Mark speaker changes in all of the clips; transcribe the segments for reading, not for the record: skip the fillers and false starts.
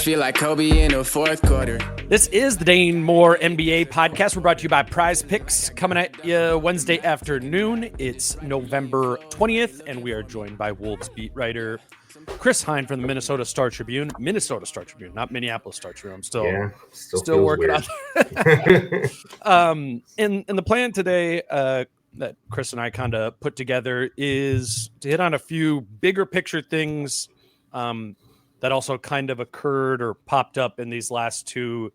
Speaker 1: feel like Kobe in the fourth quarter.
Speaker 2: This is the Dane Moore NBA podcast. We're brought to you by Prize Picks, coming at you Wednesday afternoon. It's November 20th, and we are joined by Wolves beat writer Chris Hine from the Minnesota Star Tribune, not Minneapolis Star Tribune. I'm still working on it. And the plan today that Chris and I kind of put together is to hit on a few bigger picture things that also kind of occurred or popped up in these last two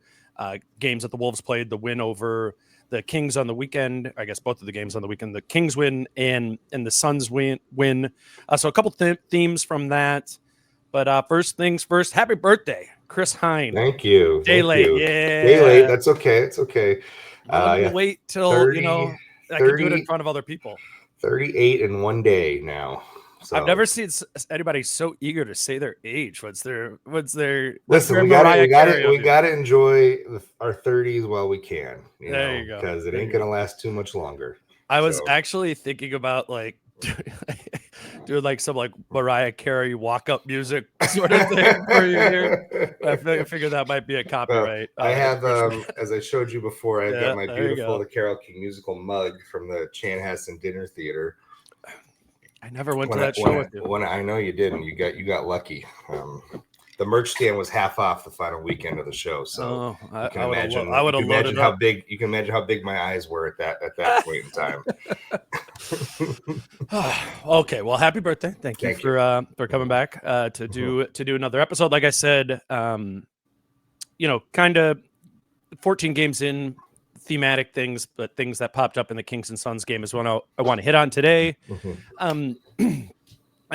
Speaker 2: games that the Wolves played. The win over the Kings on the weekend, I guess both of the games on the weekend, the Kings win and the Suns win. So a couple themes from that. But first things first, happy birthday, Chris Hine.
Speaker 3: Thank you.
Speaker 2: Day late.
Speaker 3: You.
Speaker 2: Yeah.
Speaker 3: Day late. That's okay. It's okay.
Speaker 2: Wait till,
Speaker 3: 30,
Speaker 2: I can do it in front of other people.
Speaker 3: 38 in one day now. So.
Speaker 2: I've never seen anybody so eager to say their age. What's their
Speaker 3: Listen, we gotta enjoy our 30s while we can. You go. Because it ain't gonna last too much longer.
Speaker 2: I was actually thinking about doing like some Mariah Carey walk-up music sort of thing for you here. I figured that might be a copyright.
Speaker 3: I have, as I showed you before, I've got my beautiful The Carole King musical mug from the Chanhassen Dinner Theater.
Speaker 2: I never went to that show with you.
Speaker 3: I know you didn't. You got lucky. The merch stand was half off the final weekend of the show, so you can imagine. I would have loaded how big. You can imagine how big my eyes were at that point in time.
Speaker 2: Okay, well, happy birthday! Thank you for coming back to do another episode. Like I said, kind of 14 games in. Thematic things, but things that popped up in the Kings and Suns game is what I want to hit on today. It's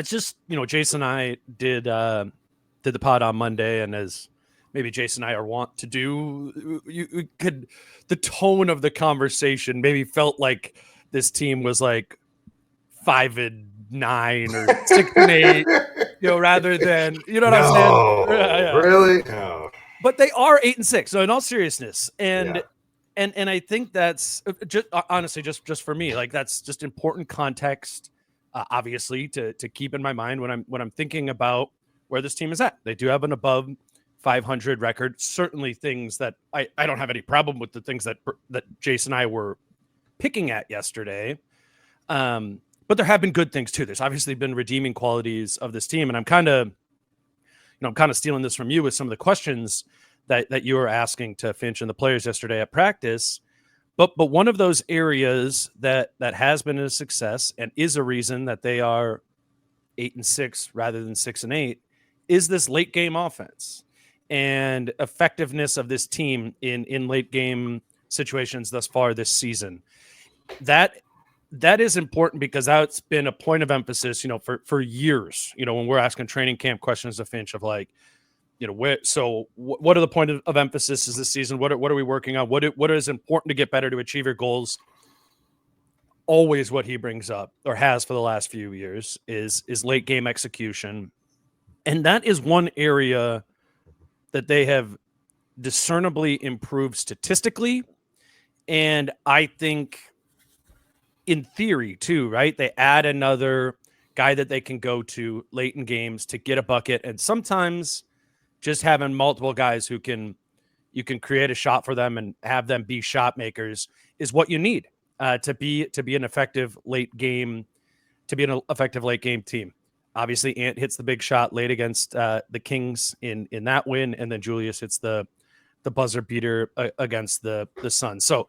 Speaker 2: just, Jason and I did the pod on Monday, and as maybe Jason and I are wont to do, the tone of the conversation maybe felt like this team was like 5-9 or 6-8, rather than, what I'm saying? Yeah.
Speaker 3: Really? No.
Speaker 2: But they are 8-6. So in all seriousness, And I think that's just honestly just for me, that's just important context, obviously to keep in my mind when I'm thinking about where this team is at. They do have an above 500 record. Certainly things that I don't have any problem with the things that Jason and I were picking at yesterday. But there have been good things too. There's obviously been redeeming qualities of this team, and I'm kind of stealing this from you with some of the questions that you were asking to Finch and the players yesterday at practice. But one of those areas that has been a success and is a reason that they are 8-6 rather than 6-8 is this late game offense and effectiveness of this team in late game situations thus far this season. That is important because that's been a point of emphasis, for years, when we're asking training camp questions to Finch of what are the point of emphasis is this season? What are we working on? What is important to get better to achieve your goals? Always what he brings up or has for the last few years is late game execution. And that is one area that they have discernibly improved statistically. And I think in theory too, right? They add another guy that they can go to late in games to get a bucket. And sometimes just having multiple guys who you can create a shot for them and have them be shot makers is what you need to be an effective late game team. Obviously, Ant hits the big shot late against the Kings in that win, and then Julius hits the buzzer beater against the Suns. So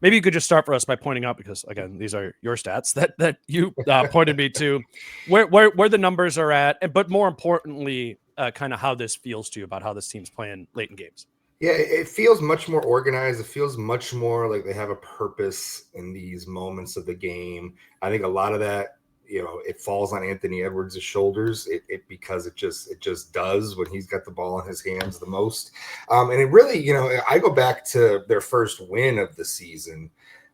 Speaker 2: maybe you could just start for us by pointing out, because again, these are your stats that you pointed me to, where the numbers are at, but more importantly, kind of how this feels to you about how this team's playing late in games.
Speaker 3: Yeah, it feels much more organized. It feels much more like they have a purpose in these moments of the game. I think a lot of that, it falls on Anthony Edwards' shoulders. Because it just does when he's got the ball in his hands the most. And it really, I go back to their first win of the season,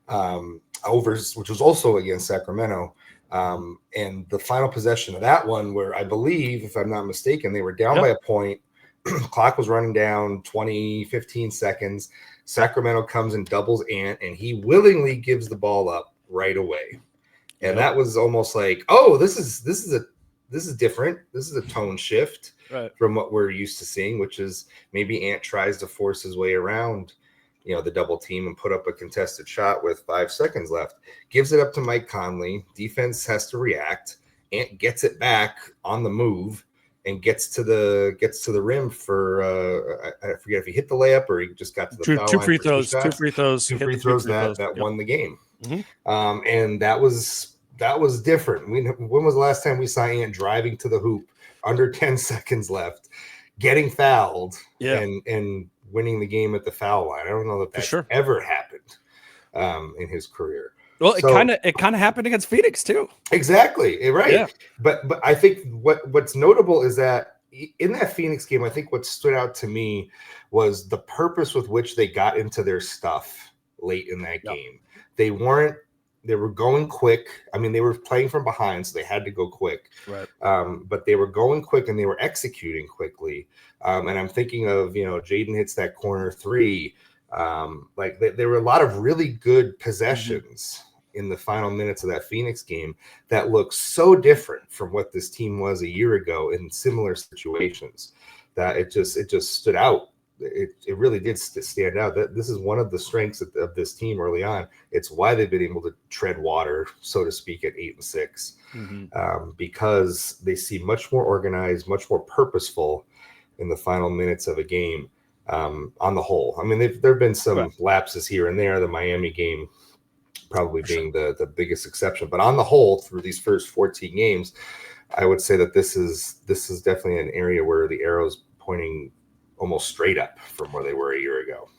Speaker 3: which was also against Sacramento. And the final possession of that one, where I believe, if I'm not mistaken, they were down by a point. Clock was running down 15 seconds. Sacramento comes and doubles Ant, and he willingly gives the ball up right away. And that was almost like, oh, this is a is different. This is a tone shift from what we're used to seeing, which is maybe Ant tries to force his way around, the double team and put up a contested shot with 5 seconds left. Gives it up to Mike Conley. Defense has to react. Ant gets it back on the move and gets to the rim for I forget if he hit the layup or he just got to the foul line.
Speaker 2: Two free throws
Speaker 3: that won the game. And that was different. When was the last time we saw Ant driving to the hoop under 10 seconds left, getting fouled and winning the game at the foul line? I don't know that that's ever happened in his career.
Speaker 2: Well, it kind of happened against Phoenix too.
Speaker 3: Exactly, right. Yeah. But I think what's notable is that in that Phoenix game, I think what stood out to me was the purpose with which they got into their stuff late in that game. They were going quick. I mean, they were playing from behind, so they had to go quick.
Speaker 2: Right.
Speaker 3: But they were going quick and they were executing quickly. And I'm thinking of, Jaden hits that corner 3. There were a lot of really good possessions in the final minutes of that Phoenix game that looked so different from what this team was a year ago in similar situations that it just stood out. It really did stand out. That this is one of the strengths of this team early on. It's why they've been able to tread water, so to speak, at 8-6, because they seem much more organized, much more purposeful in the final minutes of a game. On the whole, I mean, there have been some lapses here and there. The Miami game probably being the biggest exception, but on the whole, through these first 14 games, I would say that this is definitely an area where the arrow's pointing almost straight up from where they were a year ago.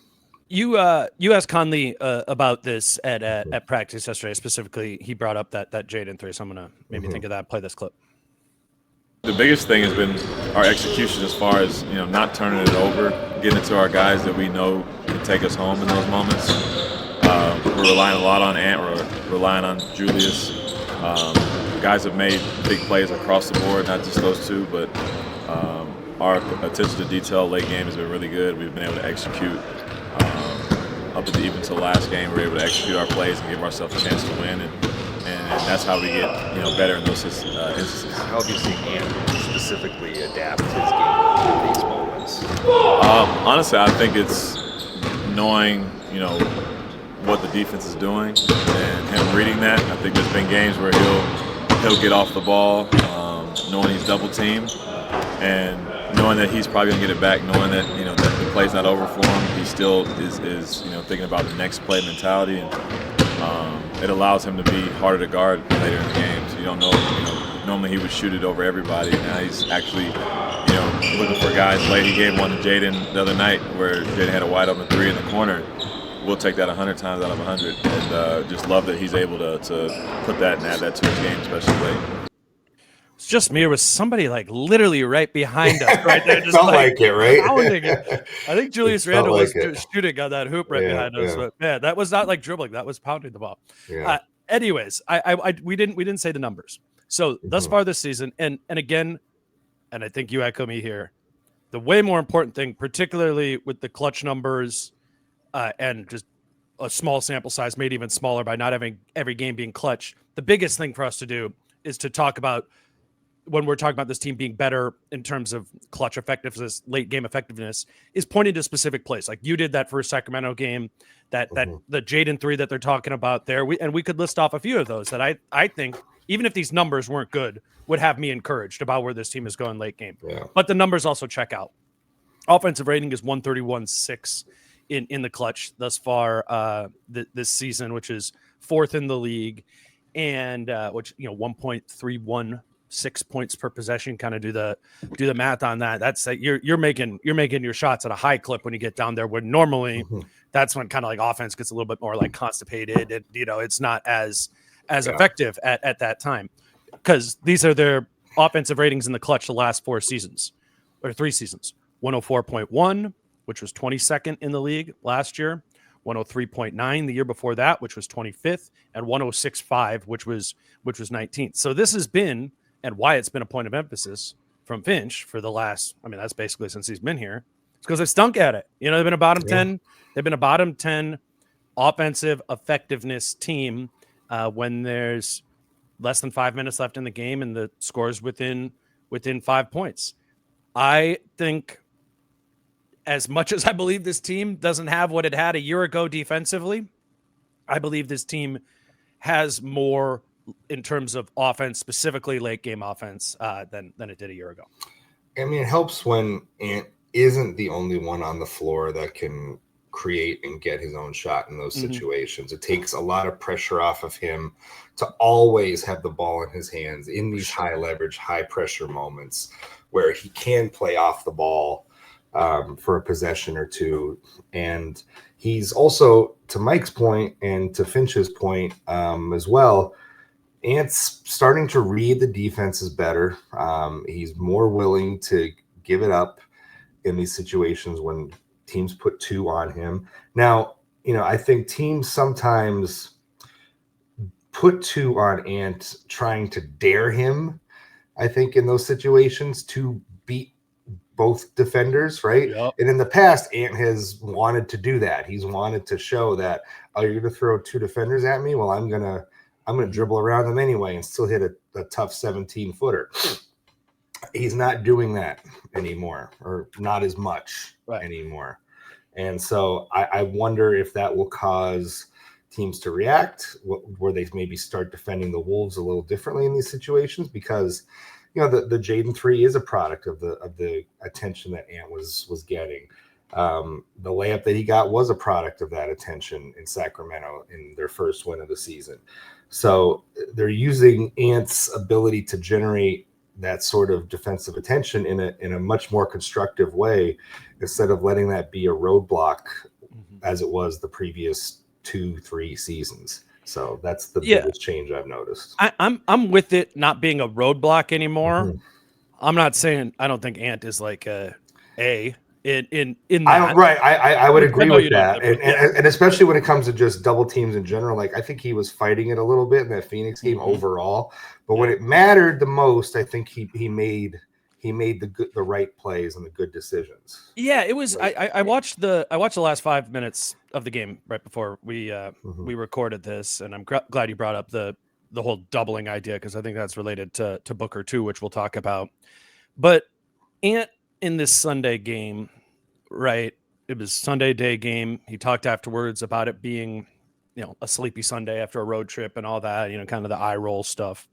Speaker 2: You asked Conley about this at practice yesterday. Specifically, he brought up that Jaden 3. So I'm gonna maybe think of that. Play this clip.
Speaker 4: The biggest thing has been our execution as far as, not turning it over, getting it to our guys that we know can take us home in those moments. We're relying a lot on Ant. We're relying on Julius. Guys have made big plays across the board, not just those two, but our attention to detail late game has been really good. We've been able to execute up even to the last game. We're able to execute our plays and give ourselves a chance to win, and that's how we get better in those instances.
Speaker 3: How have you seen Ant specifically adapt his game in these moments?
Speaker 4: Honestly, I think it's knowing what the defense is doing and him reading that. I think there's been games where he'll get off the ball, knowing he's double teamed, and knowing that he's probably gonna get it back, knowing that that the play's not over for him. He still is thinking about the next play mentality, and it allows him to be harder to guard later in the game. So you don't know. Normally he would shoot it over everybody. Now he's actually looking for guys late. He gave one to Jaden the other night where Jaden had a wide open 3 in the corner. We'll take that 100 times out of 100, and just love that he's able to put that and add that to his game, especially late.
Speaker 2: It's just me, or was somebody literally right behind us, right there, just
Speaker 3: felt like it, right?
Speaker 2: Pounding it. I think Julius Randle was shooting on that hoop right behind us, but that was not like dribbling; that was pounding the ball. Yeah. Anyways, we didn't say the numbers. So thus far this season, and again, and I think you echo me here, the way more important thing, particularly with the clutch numbers. And just a small sample size, made even smaller by not having every game being clutch. The biggest thing for us to do is to talk about when we're talking about this team being better in terms of clutch effectiveness, late game effectiveness, is pointing to specific plays. Like you did that first Sacramento game, that the Jaden 3 that they're talking about there. We could list off a few of those that I think, even if these numbers weren't good, would have me encouraged about where this team is going late game. Yeah. But the numbers also check out. Offensive rating is 131.6. In the clutch thus far this season, which is 4th in the league, and which 1.316 points per possession. Kind of do the math on that. That's you're making your shots at a high clip when you get down there. When normally that's when kind of like offense gets a little bit more like constipated, and it's not as effective at that time, because these are their offensive ratings in the clutch the last 4 seasons or 3 seasons. 104.1. which was 22nd in the league last year, 103.9 the year before that, which was 25th, and 106.5, which was 19th. So this has been, and why it's been a point of emphasis from Finch for the last, that's basically since he's been here. It's because they've stunk at it. They've been a bottom 10. They've been a bottom 10 offensive effectiveness team when there's less than 5 minutes left in the game, and the score's within 5 points. I think, as much as I believe this team doesn't have what it had a year ago defensively, I believe this team has more in terms of offense, specifically late game offense, than it did a year ago.
Speaker 3: I mean, it helps when Ant isn't the only one on the floor that can create and get his own shot in those situations. It takes a lot of pressure off of him to always have the ball in his hands in these high leverage, high pressure moments where he can play off the ball for a possession or two. And he's also, to Mike's point and to Finch's point as well, Ant's starting to read the defenses better. He's more willing to give it up in these situations when teams put 2 on him. Now, I think teams sometimes put 2 on Ant trying to dare him, I think, in those situations to beat both defenders, right?
Speaker 2: Yep.
Speaker 3: And in the past, Ant has wanted to do that. He's wanted to show that, oh, you're going to throw 2 defenders at me? Well, I'm going to dribble around them anyway and still hit a tough 17-footer. He's not doing that anymore, or not as much anymore. And so I wonder if that will cause teams to react, where they maybe start defending the Wolves a little differently in these situations, because the Jaden 3 is a product of the attention that Ant was getting. The layup that he got was a product of that attention in Sacramento in their first win of the season. So they're using Ant's ability to generate that sort of defensive attention in a much more constructive way, instead of letting that be a roadblock as it was the previous 2-3 seasons. So that's the biggest change I've noticed.
Speaker 2: I'm with it not being a roadblock anymore. I'm not saying I don't think Ant is like a in that.
Speaker 3: I would agree with that, and especially when it comes to just double teams in general. Like, I think he was fighting it a little bit in that Phoenix game overall, but when it mattered the most, I think he made the right plays and the good decisions.
Speaker 2: Yeah, it was. I watched the last 5 minutes of the game right before we recorded this, and I'm glad you brought up the whole doubling idea, because I think that's related to Booker too, which we'll talk about. But Ant, in this Sunday game, right? It was Sunday day game. He talked afterwards about it being, a sleepy Sunday after a road trip and all that, kind of the eye roll stuff.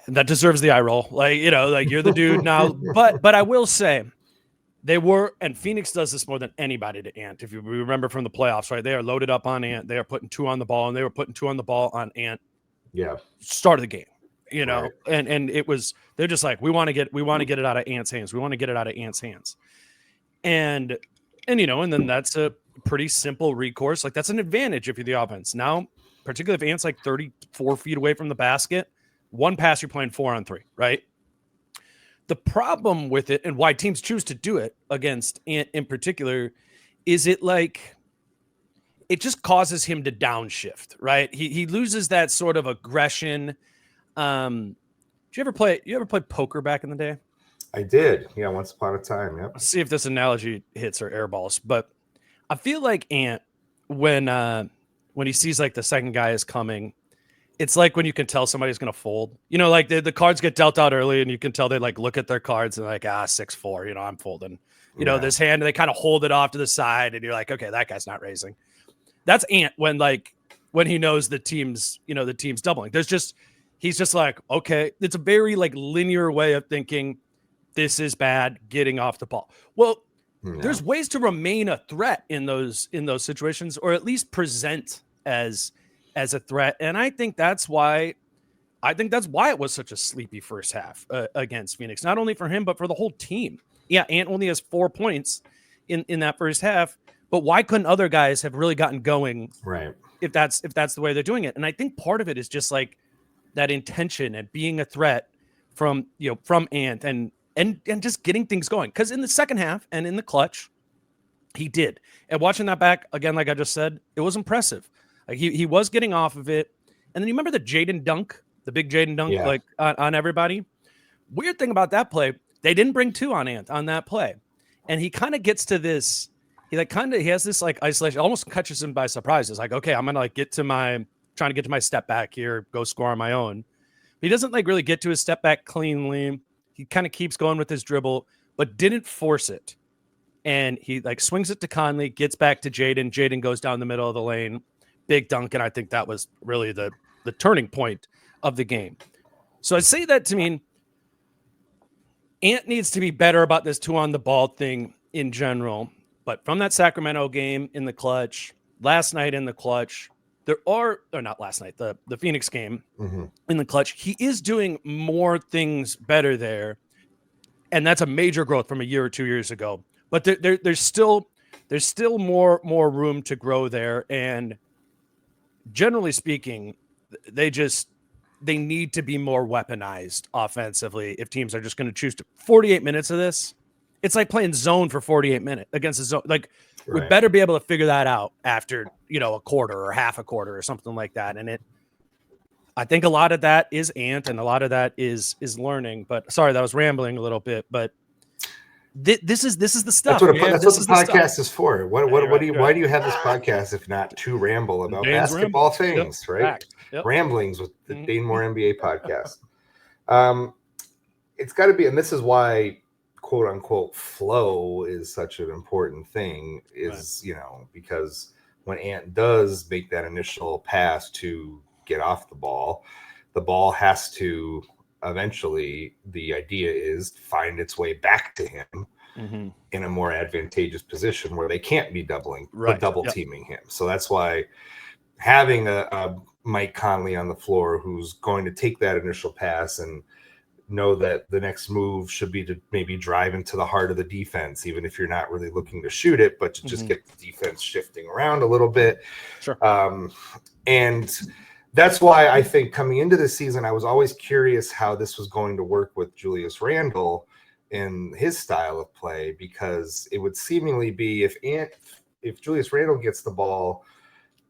Speaker 2: And that deserves the eye roll. Like you're the dude now. But I will say, and Phoenix does this more than anybody to Ant. If you remember from the playoffs, right? They are loaded up on Ant. They are putting 2 on the ball, and they were putting 2 on the ball on Ant. Yeah. Start of the game. Right. And it was, they're just like, we want to get it out of Ant's hands. We want to get it out of Ant's hands. And then that's a pretty simple recourse. Like, that's an advantage if you're the offense. Now, particularly if Ant's like 34 feet away from the basket, 1 pass, you're playing 4 on 3, right? The problem with it, and why teams choose to do it against Ant in particular, is it just causes him to downshift, right? He loses that sort of aggression. Did you ever play poker back in the day?
Speaker 3: I did. Yeah. Once upon a time. Yep.
Speaker 2: Let's see if this analogy hits or airballs, but I feel like Ant, when he sees like the second guy is coming, it's like when you can tell somebody's going to fold, like the cards get dealt out early and you can tell they like look at their cards and like, 6-4, I'm folding, this hand, and they kind of hold it off to the side and you're like, okay, that guy's not raising. That's Ant when he knows the team's doubling. He's just like, okay, it's a very like linear way of thinking. This is bad, getting off the ball. Well, there's ways to remain a threat in those situations, or at least present as a threat. And I think that's why it was such a sleepy first half against Phoenix, not only for him, but for the whole team. Yeah. Ant only has 4 points in that first half, but why couldn't other guys have really gotten going?
Speaker 3: Right.
Speaker 2: If that's the way they're doing it. And I think part of it is just like that intention and being a threat from Ant and just getting things going. Because in the second half and in the clutch, he did. And watching that back again, like I just said, it was impressive. Like he was getting off of it. And then you remember the Jaden dunk, the big Jaden dunk, like on everybody. Weird thing about that play, they didn't bring 2 on Ant on that play. And he kind of gets to this. He has this like isolation, almost catches him by surprise. It's like, okay, I'm gonna like get to my trying to get to my step back here, go score on my own. He doesn't like really get to his step back cleanly. He kind of keeps going with his dribble, but didn't force it. And he like swings it to Conley, gets back to Jaden. Jaden goes down the middle of the lane, big dunk. And I think that was really the turning point of the game. So I say that to mean Ant needs to be better about this 2 on the ball thing in general. But from that Sacramento game in the clutch, last night in the clutch, or not last night, the Phoenix game in the clutch, he is doing more things better there. And that's a major growth from a year or 2 years ago. But there's still more room to grow there. And generally speaking, they need to be more weaponized offensively if teams are just going to choose to 48 minutes of this. It's like playing zone for 48 minutes against a zone. Like we better be able to figure that out after, a quarter or half a quarter or something like that. And I think a lot of that is Ant and a lot of that is learning, but sorry, that was rambling a little bit, but this is the stuff.
Speaker 3: That's what the podcast is for. Why do you have this podcast if not to ramble about
Speaker 2: Dane's
Speaker 3: basketball things, right?
Speaker 2: Yep.
Speaker 3: Ramblings with the Dane Moore NBA podcast. It's got to be, and this is why quote unquote flow is such an important thing is, because when Ant does make that initial pass to get off the ball has to eventually, the idea is find its way back to him in a more advantageous position where they can't be double teaming him. So that's why having a Mike Conley on the floor who's going to take that initial pass and know that the next move should be to maybe drive into the heart of the defense, even if you're not really looking to shoot it, but to just get the defense shifting around a little bit.
Speaker 2: Sure.
Speaker 3: And that's why I think coming into this season, I was always curious how this was going to work with Julius Randle in his style of play, because it would seemingly be if Julius Randle gets the ball,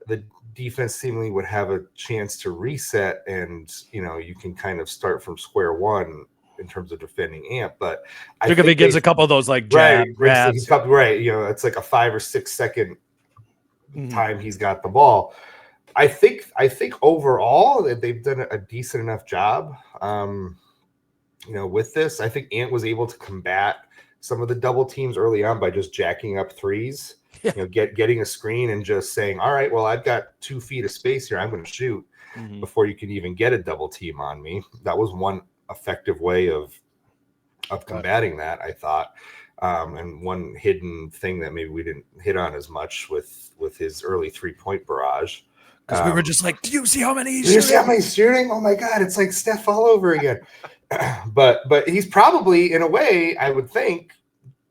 Speaker 3: the defense seemingly would have a chance to reset, and you can kind of start from square one in terms of defending Ant. But I think
Speaker 2: he gives a couple of those like grabs.
Speaker 3: It's like a 5 or 6 second time he's got the ball. I think overall that they've done a decent enough job, with this. I think Ant was able to combat some of the double teams early on by just jacking up threes, getting a screen and just saying, all right, well, I've got 2 feet of space here. I'm going to shoot before you can even get a double team on me. That was one effective way of combating that, I thought. And one hidden thing that maybe we didn't hit on as much with his early 3-point barrage.
Speaker 2: Because we were just like, do you see how many
Speaker 3: he's shooting? Oh my God, it's like Steph all over again. but he's probably, in a way, I would think,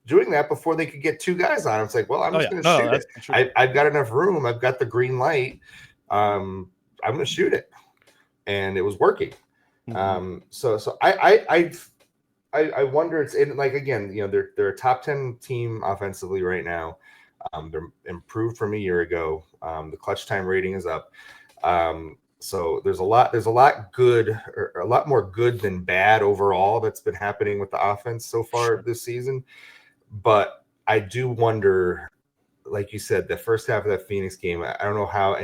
Speaker 3: doing that before they could get 2 guys on. It's like, well, I'm just going to shoot it. I've got enough room. I've got the green light. I'm going to shoot it, and it was working. So I wonder. It's in, like, again, they're a top 10 team offensively right now. They're improved from a year ago. The clutch time rating is up. So there's a lot good, or a lot more good than bad overall that's been happening with the offense so far this season. But I do wonder, like you said, the first half of that Phoenix game, I don't know why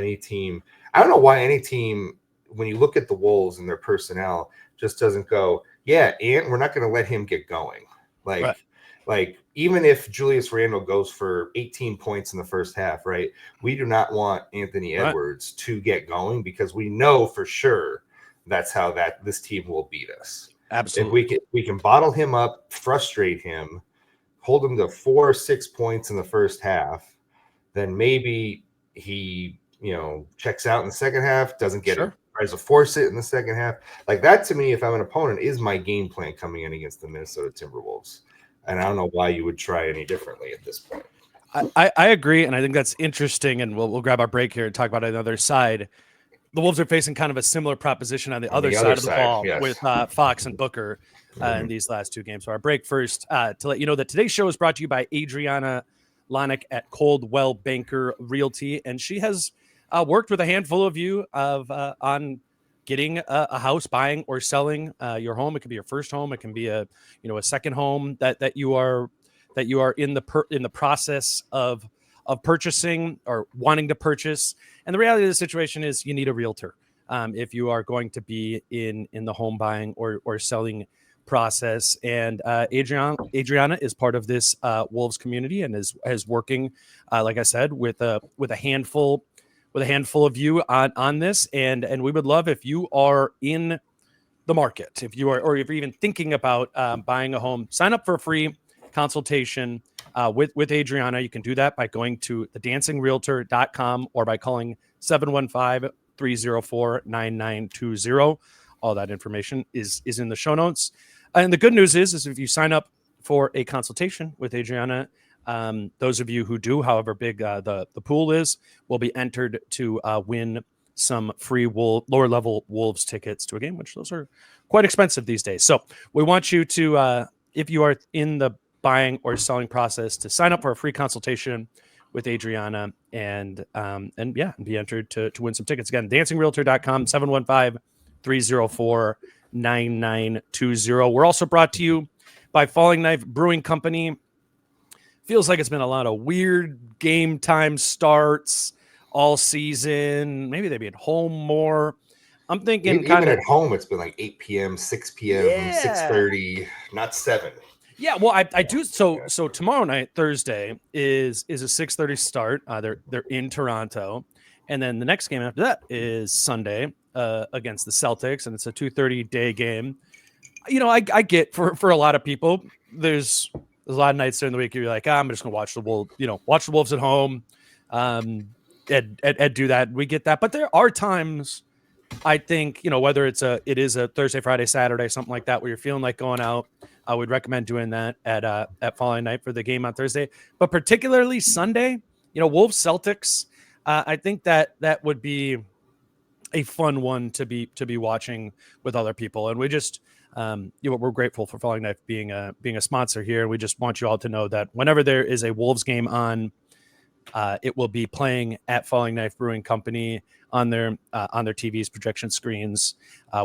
Speaker 3: any team, when you look at the Wolves and their personnel, just doesn't go, and we're not going to let him get going. Like, even if Julius Randle goes for 18 points in the first half, right? We do not want Anthony Edwards to get going, because we know for sure that's how this team will beat us.
Speaker 2: Absolutely.
Speaker 3: If we can bottle him up, frustrate him, hold him to 4 or 6 points in the first half, then maybe he, checks out in the second half, doesn't get it, tries to force it in the second half. Like that, to me, if I'm an opponent, is my game plan coming in against the Minnesota Timberwolves. And I don't know why you would try any differently at this point.
Speaker 2: I agree, and I think that's interesting, and we'll grab our break here and talk about it on the other side. The Wolves are facing kind of a similar proposition on the other side of the ball with Fox and Booker in these last 2 games. So our break first, to let you know that today's show is brought to you by Adriana Lonick at Coldwell Banker Realty, and she has worked with a handful of you on getting a house, buying or selling your home. It could be your first home. It can be a second home that you are in the process of of purchasing or wanting to purchase. And the reality of the situation is you need a realtor if you are going to be in the home buying or selling process. And Adriana is part of this Wolves community and is working, like I said, with a handful of you on this. And we would love if you are in the market, if you are, or if you're even thinking about buying a home, sign up for a free consultation with Adriana. You can do that by going to thedancingrealtor.com or by calling 715-304-9920. All that information is in the show notes. And the good news is if you sign up for a consultation with Adriana, those of you who do, however big the pool is, will be entered to win some free lower level Wolves tickets to a game, which those are quite expensive these days. So we want you to, if you are in the buying or selling process, to sign up for a free consultation with Adriana and be entered to win some tickets. Again, dancingrealtor.com, 715-304-9920. We're also brought to you by Falling Knife Brewing Company. Feels like it's been a lot of weird game time starts all season. Maybe they'd be at home more. I'm thinking
Speaker 3: even at home, it's been like 8 p.m., 6 p.m., 6:30, not 7.
Speaker 2: Yeah, well, I do. So tomorrow night, Thursday, is a 6:30 start. They're in Toronto, and then the next game after that is Sunday against the Celtics, and it's a 2:30 day game. You know, I get for a lot of people, there's a lot of nights during the week you're like, I'm just gonna watch the Wolves. Watch the Wolves at home. And do that. We get that, but there are times I think, whether it is a Thursday, Friday, Saturday, something like that, where you're feeling like going out, I would recommend doing that at Falling Night for the game on Thursday, but particularly Sunday, Wolves Celtics. I think that would be a fun one to be watching with other people. And we just, we're grateful for Falling Knife being a sponsor here. And we just want you all to know that whenever there is a Wolves game on, it will be playing at Falling Knife Brewing Company on their TVs, projection screens,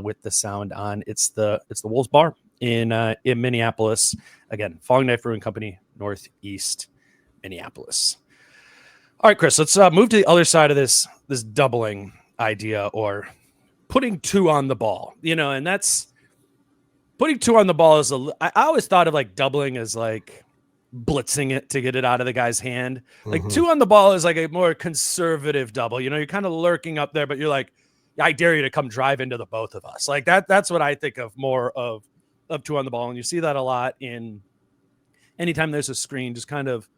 Speaker 2: with the sound on. It's the Wolves Bar in Minneapolis. Again, Falling Knife Brewing Company, Northeast Minneapolis. All right, Chris, let's move to the other side of this doubling idea, or putting 2 on the ball. And that's putting 2 on the ball is I always thought of like doubling as like blitzing it to get it out of the guy's hand. Like 2 on the ball is like a more conservative double. You're kind of lurking up there, but you're like, I dare you to come drive into the both of us. Like that's what I think of more of 2 on the ball. And you see that a lot in anytime there's a screen, just kind of,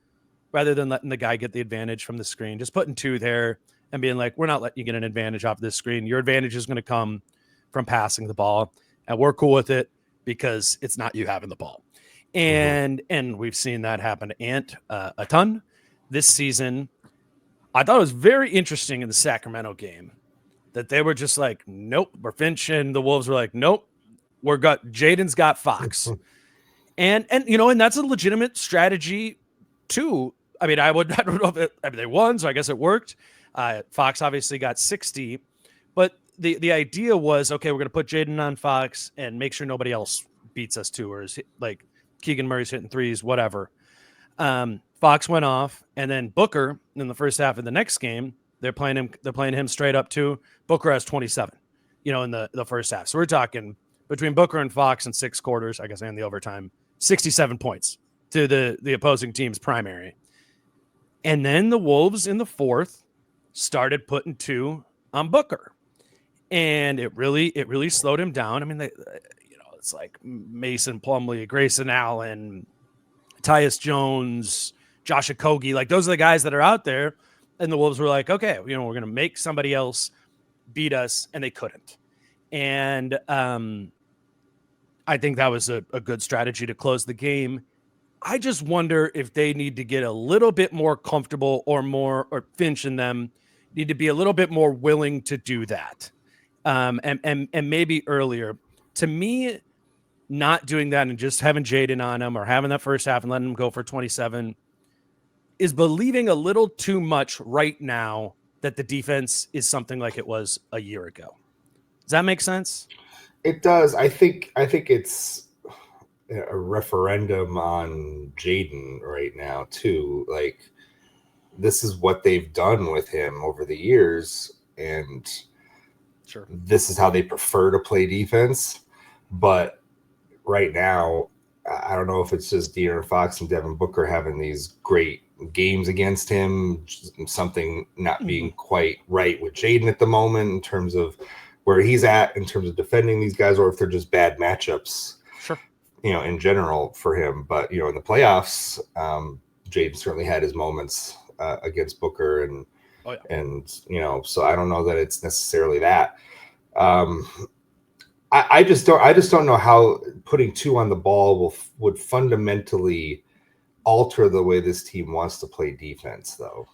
Speaker 2: rather than letting the guy get the advantage from the screen, just putting 2 there and being like, we're not letting you get an advantage off this screen. Your advantage is going to come from passing the ball, and we're cool with it because it's not you having the ball. And we've seen that happen to Ant a ton this season. I thought it was very interesting in the Sacramento game that they were just like, nope, we're Finch, and the Wolves were like, nope, Jaden's got Fox. and that's a legitimate strategy too. I mean, I don't know if they won, so I guess it worked. Fox obviously got 60, but the idea was, okay, we're going to put Jaden on Fox and make sure nobody else beats us too, or is like Keegan Murray's hitting threes, whatever. Fox went off, and then Booker in the first half of the next game, they're playing him straight up too. Booker has 27, in the first half. So we're talking between Booker and Fox in 6 quarters, I guess, and the overtime, 67 points to the opposing team's primary. And then the Wolves in the fourth started putting 2 on Booker, and it really slowed him down. I mean, it's like Mason Plumlee, Grayson Allen, Tyus Jones, Josh Okogie. Like, those are the guys that are out there. And the Wolves were like, okay, we're going to make somebody else beat us. And they couldn't. And I think that was a good strategy to close the game. I just wonder if they need to get a little bit more comfortable, or Finch and them need to be a little bit more willing to do that. And maybe earlier. To me, not doing that and just having Jaden on him, or having that first half and letting him go for 27, is believing a little too much right now that the defense is something like it was a year ago. Does that make sense?
Speaker 3: It does. I think it's a referendum on Jaden right now too. Like, this is what they've done with him over the years, and
Speaker 2: Sure.
Speaker 3: this is how they prefer to play defense. But right now, I don't know if it's just De'Aaron Fox and Devin Booker having these great games against him, something not being quite right with Jaden at the moment in terms of where he's at in terms of defending these guys, or if they're just bad matchups,
Speaker 2: Sure.
Speaker 3: In general for him. But, in the playoffs, Jaden certainly had his moments against Booker and, so I don't know that it's necessarily that. I just don't know how putting 2 on the ball would fundamentally alter the way this team wants to play defense, though.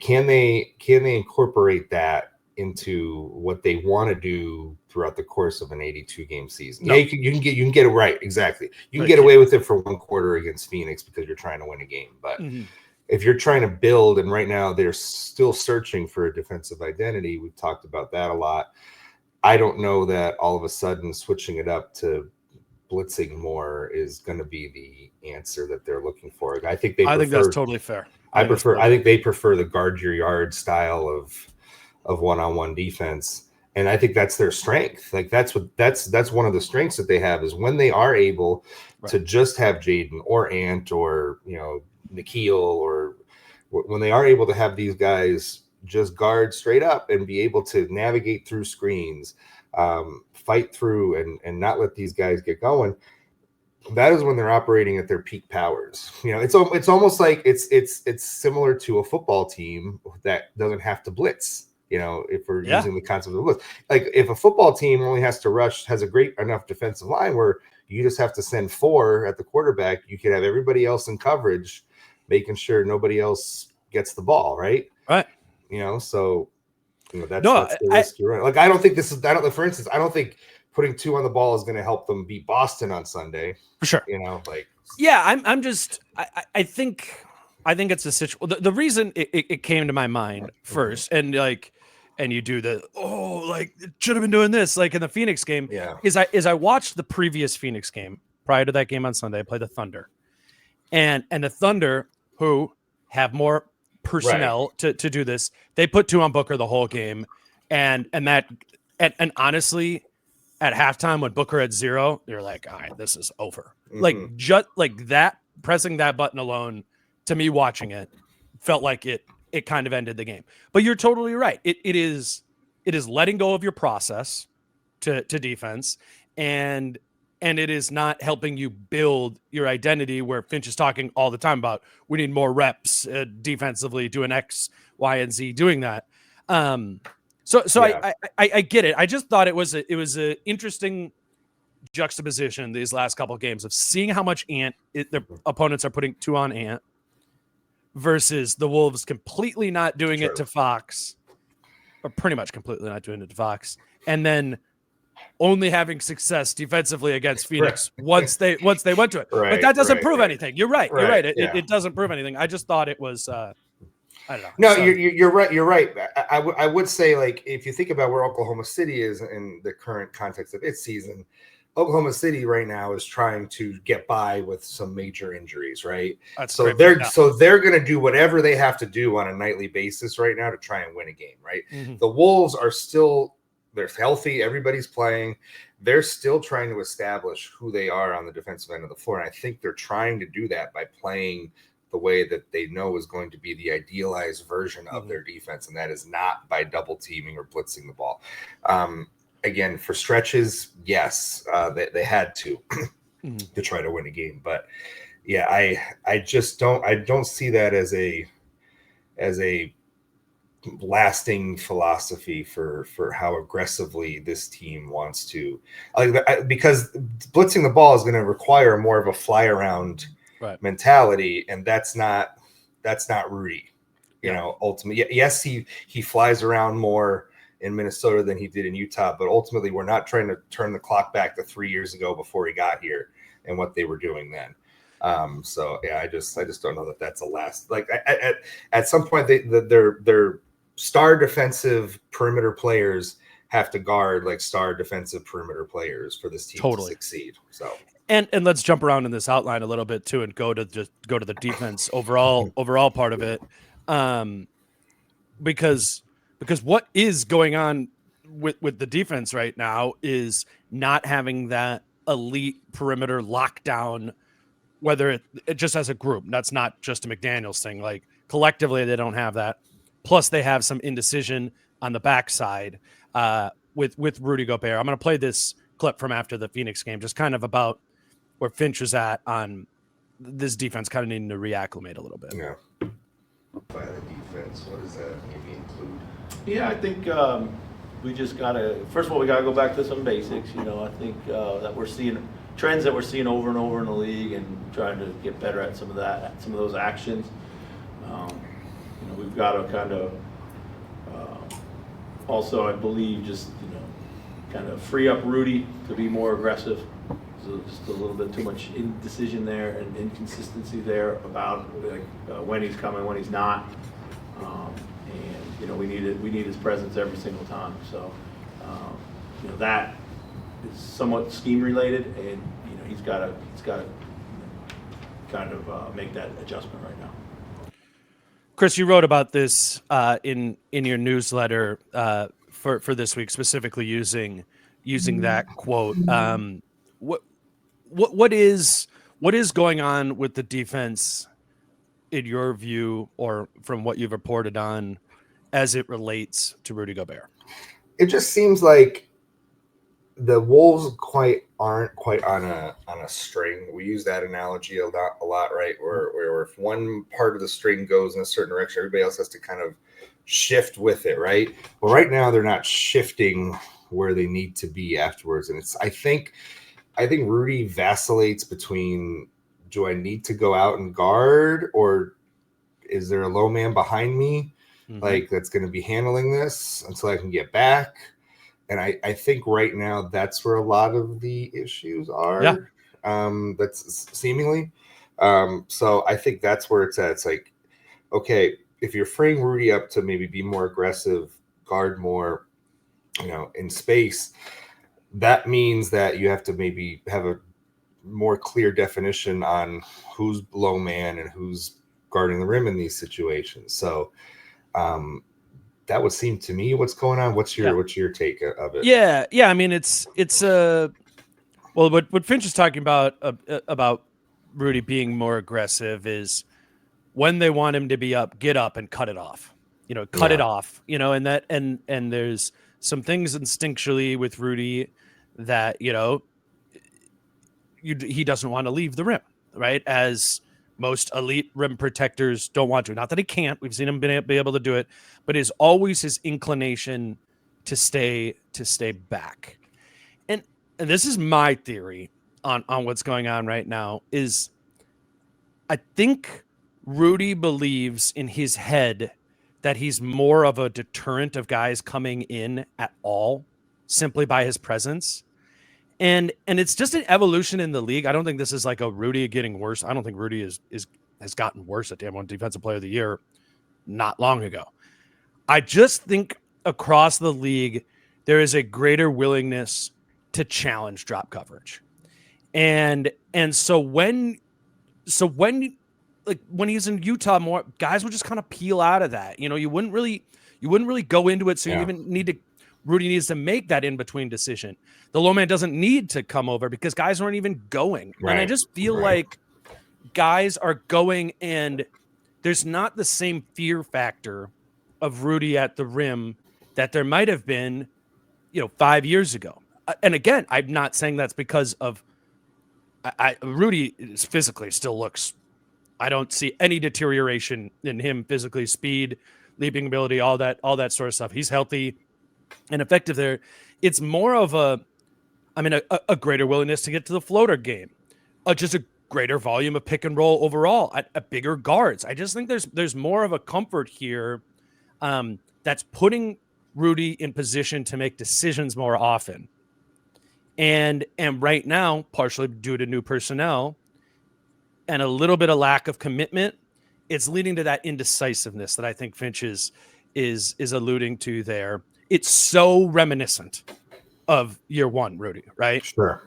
Speaker 3: Can they incorporate that into what they want to do throughout the course of an 82 game season? No. Yeah, you can get it right. Exactly. You can get away with it for 1 quarter against Phoenix because you're trying to win a game. But if you're trying to build, and right now they're still searching for a defensive identity, we've talked about that a lot. I don't know that all of a sudden switching it up to blitzing more is going to be the answer that they're looking for. I think that's
Speaker 2: totally fair.
Speaker 3: I think they prefer the guard your yard style of one-on-one defense. And I think that's their strength. Like that's one of the strengths that they have, is when they are able to just have Jaden or Ant or, Nikhil, or when they are able to have these guys just guard straight up and be able to navigate through screens, fight through and not let these guys get going. That is when they're operating at their peak powers. It's almost like it's similar to a football team that doesn't have to blitz. If we're using the concept of blitz, like if a football team only has to rush, has a great enough defensive line where you just have to send 4 at the quarterback, you could have everybody else in coverage, making sure nobody else gets the ball, right?
Speaker 2: Right.
Speaker 3: That's the risk you're running. Like, for instance, I don't think putting 2 on the ball is going to help them beat Boston on Sunday.
Speaker 2: For sure. I think it's a situation. The reason it came to my mind first, and you do it should have been doing this, like in the Phoenix game, is I watched the previous Phoenix game prior to that game on Sunday. I played the Thunder, and the Thunder, who have more personnel to do this, they put 2 on Booker the whole game, and honestly, at halftime when Booker had 0, you're like, all right, this is over. Just like that, pressing that button alone, to me watching it, felt like it kind of ended the game. But you're totally right. It is letting go of your process to defense, and it is not helping you build your identity, where Finch is talking all the time about we need more reps defensively, doing X, Y, and Z, doing that. I get it. I just thought it was an interesting juxtaposition these last couple of games of seeing how much their opponents are putting 2 on Ant versus the Wolves completely not doing it to Fox, or pretty much completely not doing it to Fox, and then only having success defensively against Phoenix once they went to it. But that doesn't prove anything. You're right. You're right. It doesn't prove anything. I just thought it was I don't know.
Speaker 3: No, you're right. You're right. I would say, like, if you think about where Oklahoma City is in the current context of its season, Oklahoma City right now is trying to get by with some major injuries, right? So they're going to do whatever they have to do on a nightly basis right now to try and win a game, right? The Wolves are still, they're healthy. Everybody's playing. They're still trying to establish who they are on the defensive end of the floor. And I think they're trying to do that by playing the way that they know is going to be the idealized version of their defense. And that is not by double teaming or blitzing the ball. Again, for stretches, yes, they had to try to win a game. But yeah, I don't see that as a lasting philosophy for how aggressively this team wants to, because blitzing the ball is going to require more of a fly around mentality, and that's not Rudy. Ultimately, yes, he flies around more in Minnesota than he did in Utah, but ultimately we're not trying to turn the clock back to 3 years ago before he got here and what they were doing then. I just don't know that that's a last, like at some point their star defensive perimeter players have to guard like star defensive perimeter players for this team to succeed. So
Speaker 2: and let's jump around in this outline a little bit too, and go to the defense overall part of it, because what is going on with the defense right now is not having that elite perimeter lockdown, whether it just as a group. That's not just a McDaniels thing. Like collectively, they don't have that. Plus, they have some indecision on the backside with Rudy Gobert. I'm going to play this clip from after the Phoenix game, just kind of about where Finch is at on this defense kind of needing to reacclimate a little bit.
Speaker 3: Yeah. By the defense, what does that maybe include?
Speaker 5: Yeah, I think we just got to, first of all, we got to go back to some basics. You know, I think that we're seeing trends that we're seeing over and over in the league, and trying to get better at some of those actions. You know, we've got to kind of also, I believe, just, you know, kind of free up Rudy to be more aggressive. So just a little bit too much indecision there and inconsistency there about like, when he's coming, when he's not. And you know, we need his presence every single time. So you know, that is somewhat scheme related, and you know, he's got to you know, kind of make that adjustment right now.
Speaker 2: Chris, you wrote about this in your newsletter for this week, specifically using that quote. What is going on with the defense in your view, or from what you've reported on, as it relates to Rudy Gobert?
Speaker 3: It just seems like the Wolves aren't quite on a string. We use that analogy a lot, right? Where if one part of the string goes in a certain direction, everybody else has to kind of shift with it, right? Well, right now they're not shifting where they need to be afterwards, and I think Rudy vacillates between, do I need to go out and guard, or is there a low man behind me, like that's going to be handling this until I can get back? And I think right now that's where a lot of the issues are. Yeah. That's seemingly. So I think that's where it's at. It's like, okay, if you're freeing Rudy up to maybe be more aggressive, guard more, you know, in space, that means that you have to maybe have a more clear definition on who's low man and who's guarding the rim in these situations. So that would seem to me what's going on. What's your take of it?
Speaker 2: Yeah. I mean, it's well, what Finch is talking about Rudy being more aggressive is when they want him to be up, get up and cut it off. You know, cut it off. You know, and that and there's some things instinctually with Rudy that, you know, he doesn't want to leave the rim, right? As most elite rim protectors don't want to. Not that he can't. We've seen him be able to do it, but it's always his inclination to stay back. And this is my theory on what's going on right now is I think Rudy believes in his head that he's more of a deterrent of guys coming in at all simply by his presence. And it's just an evolution in the league. I don't think this is like a Rudy getting worse. I don't think Rudy has gotten worse at won Defensive Player of the Year not long ago. I just think across the league, there is a greater willingness to challenge drop coverage. And so when he's in Utah more, guys would just kind of peel out of that. You know, you wouldn't really go into it. So you even Rudy needs to make that in-between decision. The low man doesn't need to come over because guys aren't even going. Right. And I just feel like guys are going, and there's not the same fear factor of Rudy at the rim that there might have been, 5 years ago. And again, I'm not saying that's because of Rudy physically still looks, I don't see any deterioration in him physically, speed, leaping ability, all that sort of stuff. He's healthy and effective there. It's more of a greater willingness to get to the floater game, just a greater volume of pick and roll overall at bigger guards. I just think there's more of a comfort here that's putting Rudy in position to make decisions more often. And right now, partially due to new personnel and a little bit of lack of commitment, it's leading to that indecisiveness that I think Finch is alluding to there. it's so reminiscent of year one, Rudy, right?
Speaker 3: Sure.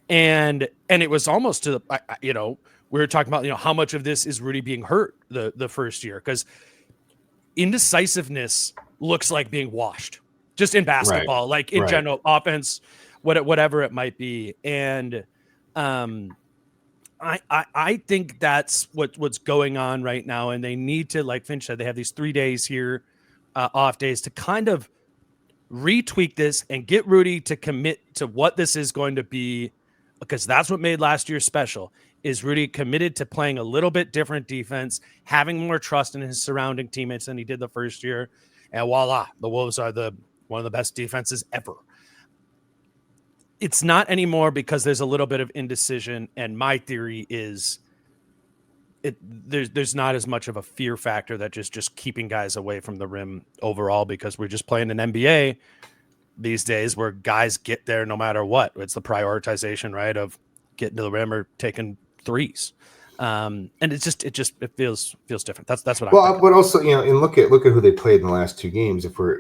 Speaker 2: And it was almost to the, we were talking about, how much of this is Rudy being hurt the first year, because indecisiveness looks like being washed just in basketball, like in general offense, whatever it might be. And I think that's what's going on right now. And they need to, like Finch said, they have these 3 days here, off days, to kind of retweak this and get Rudy to commit to what this is going to be, because that's what made last year special. Is Rudy committed to playing a little bit different defense, having more trust in his surrounding teammates than he did the first year, and voila, the Wolves are one of the best defenses ever. It's not anymore because there's a little bit of indecision, and my theory is there's not as much of a fear factor that just keeping guys away from the rim overall, because we're just playing an NBA these days where guys get there no matter what. It's the prioritization, right, of getting to the rim or taking threes. And it feels different. That's what I'm thinking.
Speaker 3: But also, and look at who they played in the last 2 games. If we're,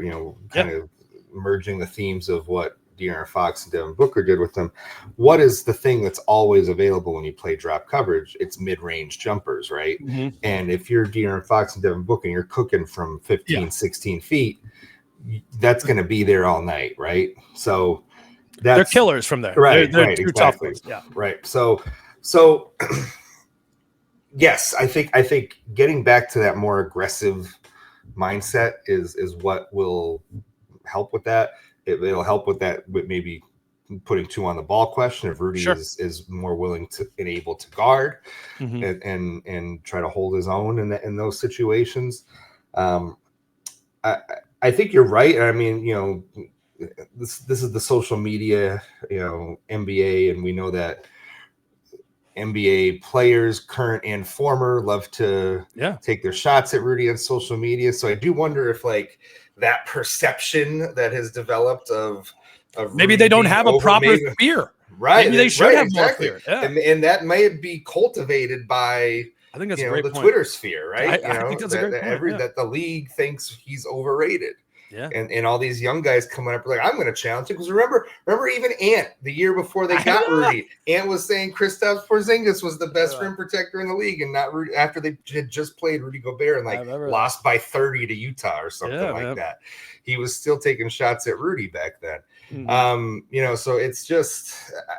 Speaker 3: kind of merging the themes of what De'Aaron Fox and Devin Booker did with them, what is the thing that's always available when you play drop coverage? It's mid-range jumpers, right?
Speaker 2: Mm-hmm.
Speaker 3: And if you're De'Aaron Fox and Devin Booker and you're cooking from 15, 16 feet, that's going to be there all night, right? So
Speaker 2: they're killers from there.
Speaker 3: Right,
Speaker 2: they're
Speaker 3: right,
Speaker 2: true
Speaker 3: exactly.
Speaker 2: Tough ones. Yeah,
Speaker 3: right. So yes, I think getting back to that more aggressive mindset is what will help with that. It'll help with that, with maybe putting 2 on the ball question, if Rudy is more willing to and able to guard and try to hold his own in those situations. I think you're right. I mean, this is the social media, NBA, and we know that NBA players, current and former, love to take their shots at Rudy on social media. So I do wonder if that perception that has developed of
Speaker 2: maybe
Speaker 3: Rudy
Speaker 2: they don't have a proper fear.
Speaker 3: Right.
Speaker 2: Maybe they should have
Speaker 3: exactly.
Speaker 2: more fear. Yeah.
Speaker 3: And that may be cultivated by,
Speaker 2: I think that's a great
Speaker 3: the
Speaker 2: point.
Speaker 3: Twitter sphere, right?
Speaker 2: I think that's a great point.
Speaker 3: That the league thinks he's overrated.
Speaker 2: Yeah.
Speaker 3: And all these young guys coming up like, I'm going to challenge him. Because remember even Ant, the year before they got Rudy, Ant was saying Kristaps Porzingis was the best rim protector in the league, and not Rudy, after they had just played Rudy Gobert and lost by 30 to Utah or something that. He was still taking shots at Rudy back then. Mm-hmm. So it's just,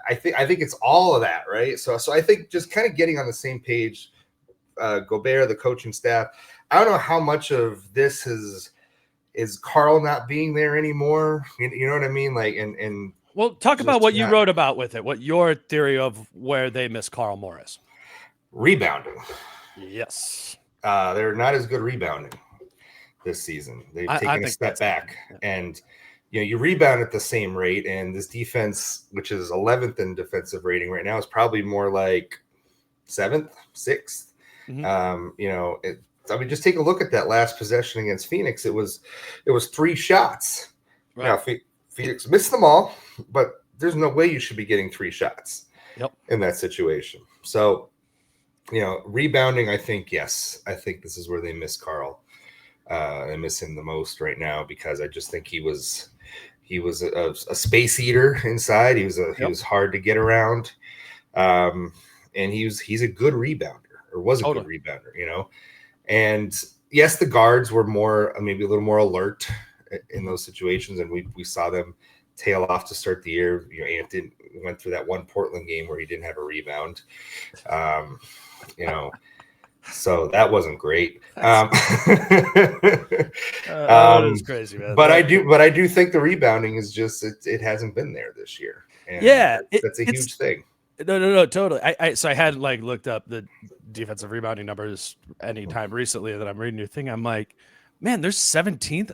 Speaker 3: I think it's all of that, right? So I think just kind of getting on the same page, Gobert, the coaching staff. I don't know how much of this is Karl not being there anymore. You know what I mean? And
Speaker 2: well, talk about what you wrote about with it. What your theory of where they miss Karl Morris?
Speaker 3: Rebounding.
Speaker 2: Yes.
Speaker 3: They're not as good rebounding this season. They've taken a step back, and you rebound at the same rate. And this defense, which is 11th in defensive rating right now, is probably more like 7th, 6th. Mm-hmm. Just take a look at that last possession against Phoenix. It was 3 shots. Right. Now, Phoenix missed them all, but there's no way you should be getting 3 shots in that situation. So, rebounding, I think this is where they miss Karl. I miss him the most right now, because I just think he was a space eater inside. He was hard to get around, and he's a good rebounder, or was a good rebounder, And yes, the guards were maybe a little more alert in those situations, and we saw them tail off to start the year. Ant went through that one Portland game where he didn't have a rebound. So that wasn't great.
Speaker 2: It's crazy, man.
Speaker 3: But I do think the rebounding is just it hasn't been there this year. And that's a huge thing.
Speaker 2: No, totally. I had looked up the defensive rebounding numbers anytime recently that I'm reading your thing. I'm like, man, there's 17th.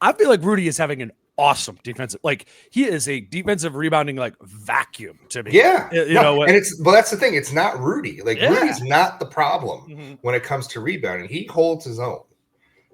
Speaker 2: I feel like Rudy is having an awesome defensive, he is a defensive rebounding vacuum to me. Yeah,
Speaker 3: and that's the thing. It's not Rudy. Rudy's not the problem when it comes to rebounding. He holds his own.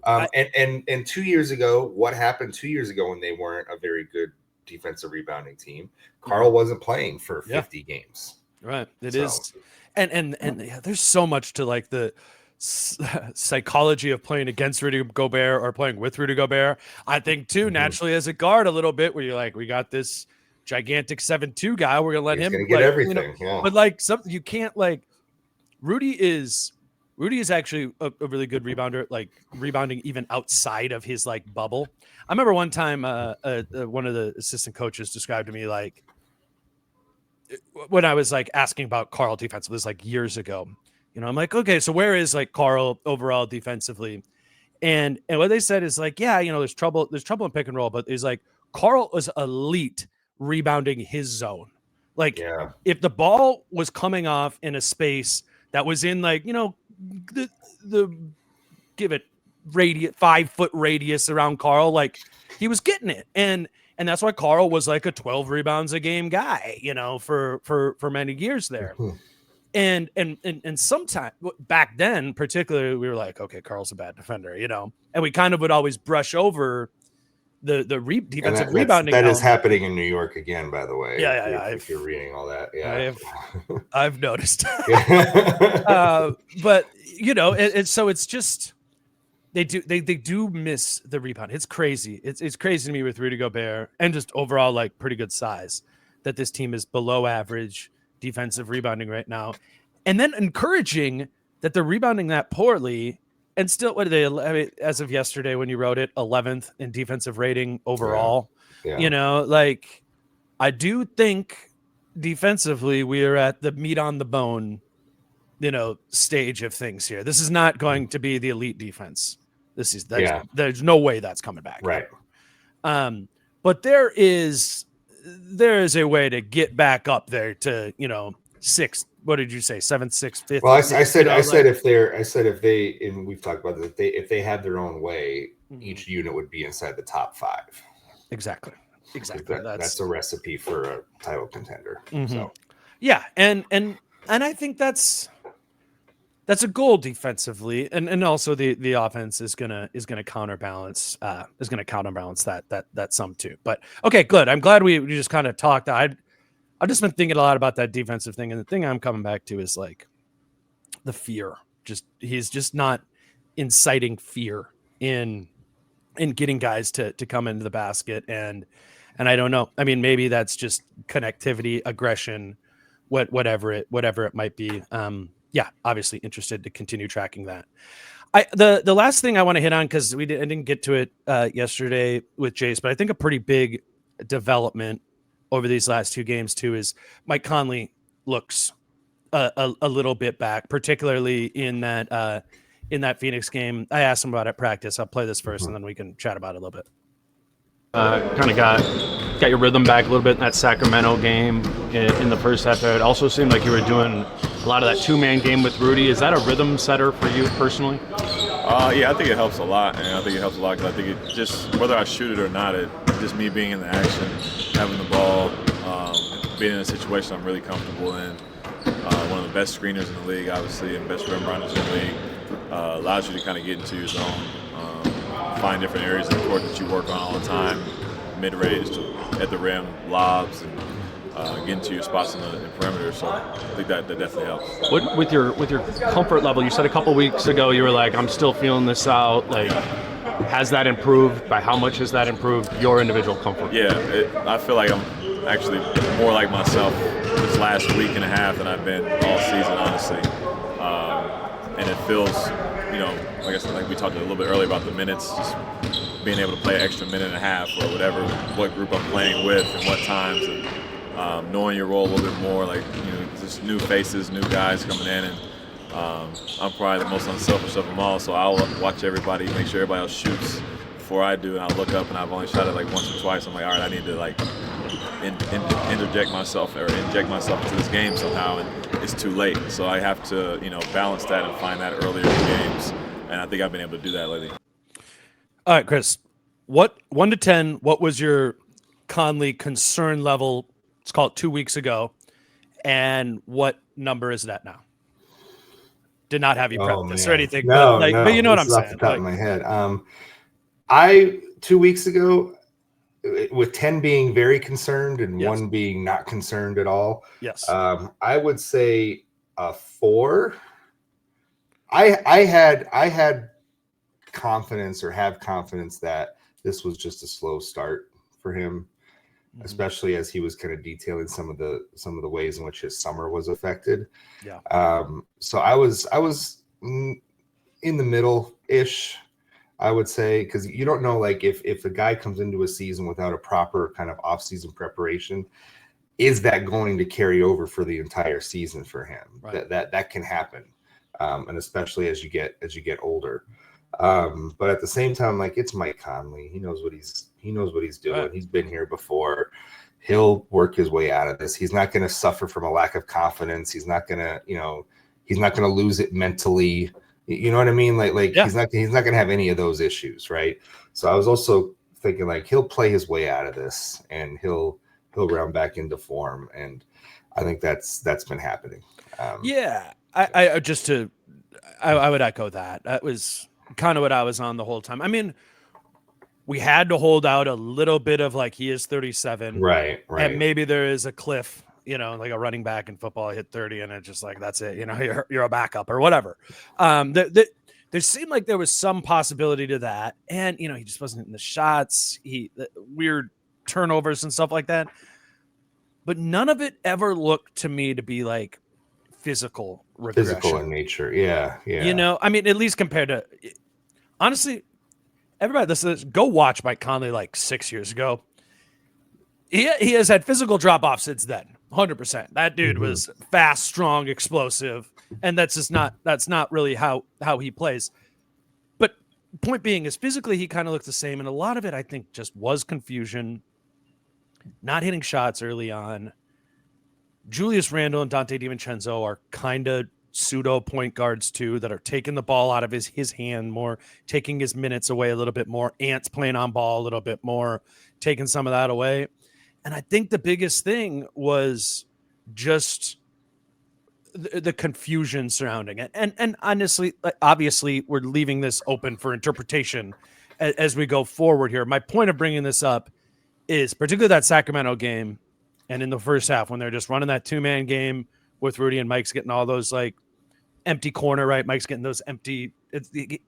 Speaker 3: And 2 years ago, what happened 2 years ago when they weren't a very good defensive rebounding team? Karl wasn't playing for 50 games.
Speaker 2: Right. It is. And there's so much to psychology of playing against Rudy Gobert or playing with Rudy Gobert. I think too, naturally as a guard a little bit where you're like, we got this gigantic 7'2" guy. We're going to let
Speaker 3: He's
Speaker 2: him
Speaker 3: gonna get
Speaker 2: like,
Speaker 3: everything. Yeah.
Speaker 2: But like something you can't like Rudy is actually a really good rebounder, like rebounding even outside of his like bubble. I remember one time one of the assistant coaches described to me like when I was like asking about Karl defensively, this like years ago, I'm like, okay, so where is like Karl overall defensively? And what they said is like, yeah, there's trouble in pick and roll, but it's like Karl was elite rebounding his zone. Like if the ball was coming off in a space that was in like, the give it 5-foot radius around Karl, like he was getting it. And that's why Karl was like a 12 rebounds a game guy, for many years there. And sometimes back then, particularly, we were like, okay, Karl's a bad defender, and we kind of would always brush over the defensive rebounding.
Speaker 3: That is happening in New York again, by the way.
Speaker 2: Yeah.
Speaker 3: If you're reading all that,
Speaker 2: I've noticed. But and so it's just they do miss the rebound. It's crazy. It's crazy to me with Rudy Gobert and just overall like pretty good size that this team is below average defensive rebounding right now, and then encouraging that they're rebounding that poorly. And still, what are they? I mean, as of yesterday, when you wrote it, 11th in defensive rating overall. Like I do think defensively we are at the meat on the bone, stage of things here. This is not going to be the elite defense. There's no way that's coming back.
Speaker 3: Right.
Speaker 2: But there is a way to get back up there to, sixth. What did you say? 7th, 6th, 5th?
Speaker 3: Well, I said if they, and we've talked about this, if they had their own way, each unit would be inside the top 5.
Speaker 2: Exactly.
Speaker 3: That's a recipe for a title contender. So
Speaker 2: yeah, and I think that's a goal defensively, and also the offense is gonna counterbalance that some too. But okay, good. I'm glad we just kind of talked. I've just been thinking a lot about that defensive thing, and the thing I'm coming back to is like the fear. He's just not inciting fear in getting guys to come into the basket, and I don't know. I mean, maybe that's just connectivity, aggression, whatever it might be. Obviously interested to continue tracking that. The last thing I want to hit on, because I didn't get to it yesterday with Jace, but I think a pretty big development over these last 2 games too is Mike Conley looks a little bit back, particularly in that Phoenix game. I asked him about it at practice. I'll play this first, and then we can chat about it a little bit. Kind of got your rhythm back a little bit in that Sacramento game in the first half there. It also seemed like you were doing a lot of that 2-man game with Rudy. Is that a rhythm setter for you personally?
Speaker 4: Yeah, I think it helps a lot, and I think it helps a lot because I think it just, whether I shoot it or not, just me being in the action, having the ball, being in a situation I'm really comfortable in. One of the best screeners in the league, obviously, and best rim runners in the league, allows you to kind of get into your zone, find different areas of the court that you work on all the time, mid-range, at the rim, lobs, and get into your spots in the perimeter. So I think that definitely helps.
Speaker 2: With your comfort level, you said a couple weeks ago you were like, I'm still feeling this out. Like, has that improved? By how much has that improved your individual comfort?
Speaker 4: Yeah, I feel like I'm actually more like myself this last week and a half than I've been all season, honestly. And it feels, like I said, like we talked a little bit earlier about the minutes, just being able to play an extra minute and a half or whatever, what group I'm playing with and what times, and knowing your role a little bit more, like, just new faces, new guys coming in, and I'm probably the most unselfish of them all, so I'll watch everybody, make sure everybody else shoots before I do, and I'll look up and I've only shot it like once or twice. I'm like, all right, I need to like inject myself into this game somehow, and it's too late. So I have to, balance that and find that earlier in games, and I think I've been able to do that lately.
Speaker 2: All right, Chris, 1 to 10, what was your Conley concern level, let's call it 2 weeks ago, and what number is that now? Did not have you prep this or anything,
Speaker 3: no,
Speaker 2: but you know what I'm saying.
Speaker 3: Off the top of my head. 2 weeks ago, with 10 being very concerned and 1 being not concerned at all.
Speaker 2: Yes.
Speaker 3: I would say a 4. I had confidence or have confidence that this was just a slow start for him, especially as he was kind of detailing some of the ways in which his summer was affected.
Speaker 2: Yeah.
Speaker 3: So I was in the middle ish, I would say, because you don't know, like, if a guy comes into a season without a proper kind of off-season preparation, is that going to carry over for the entire season for him?
Speaker 2: Right.
Speaker 3: That can happen, and especially as you get older. But at the same time, like, it's Mike Conley. He knows what he's doing.
Speaker 2: Right.
Speaker 3: He's been here before. He'll work his way out of this. He's not going to suffer from a lack of confidence. He's not going to lose it mentally. You know what I mean? Like
Speaker 2: Yeah.
Speaker 3: he's not going to have any of those issues, right? So I was also thinking, like, he'll play his way out of this and he'll round back into form, and I think that's been happening.
Speaker 2: Yeah, I would echo that. That was kind of what I was on the whole time. I mean, we had to hold out a little bit of, like, he is 37,
Speaker 3: right,
Speaker 2: and maybe there is a cliff, like a running back in football hit 30, and it's just like, that's it, you're a backup or whatever. There seemed like there was some possibility to that, and he just wasn't in the shots. Weird turnovers and stuff like that, but none of it ever looked to me to be like physical regression.
Speaker 3: Physical in nature. Yeah.
Speaker 2: I mean, at least compared to, honestly, everybody listen, go watch Mike Conley like 6 years ago. He has had physical drop-off since then. 100%. That dude was fast, strong, explosive, and that's not really how he plays. But point being is, physically he kind of looked the same, and a lot of it, I think, just was confusion, not hitting shots early on. Julius Randle and Dante DiVincenzo are kind of pseudo point guards too, that are taking the ball out of his hand more, taking his minutes away a little bit more. Ant's playing on ball a little bit more, taking some of that away. And I think the biggest thing was just the confusion surrounding it. And honestly, obviously, we're leaving this open for interpretation as we go forward here. My point of bringing this up is particularly that Sacramento game, and in the first half when they're just running that 2-man game with Rudy, and Mike's getting all those like empty corner, right? Mike's getting those empty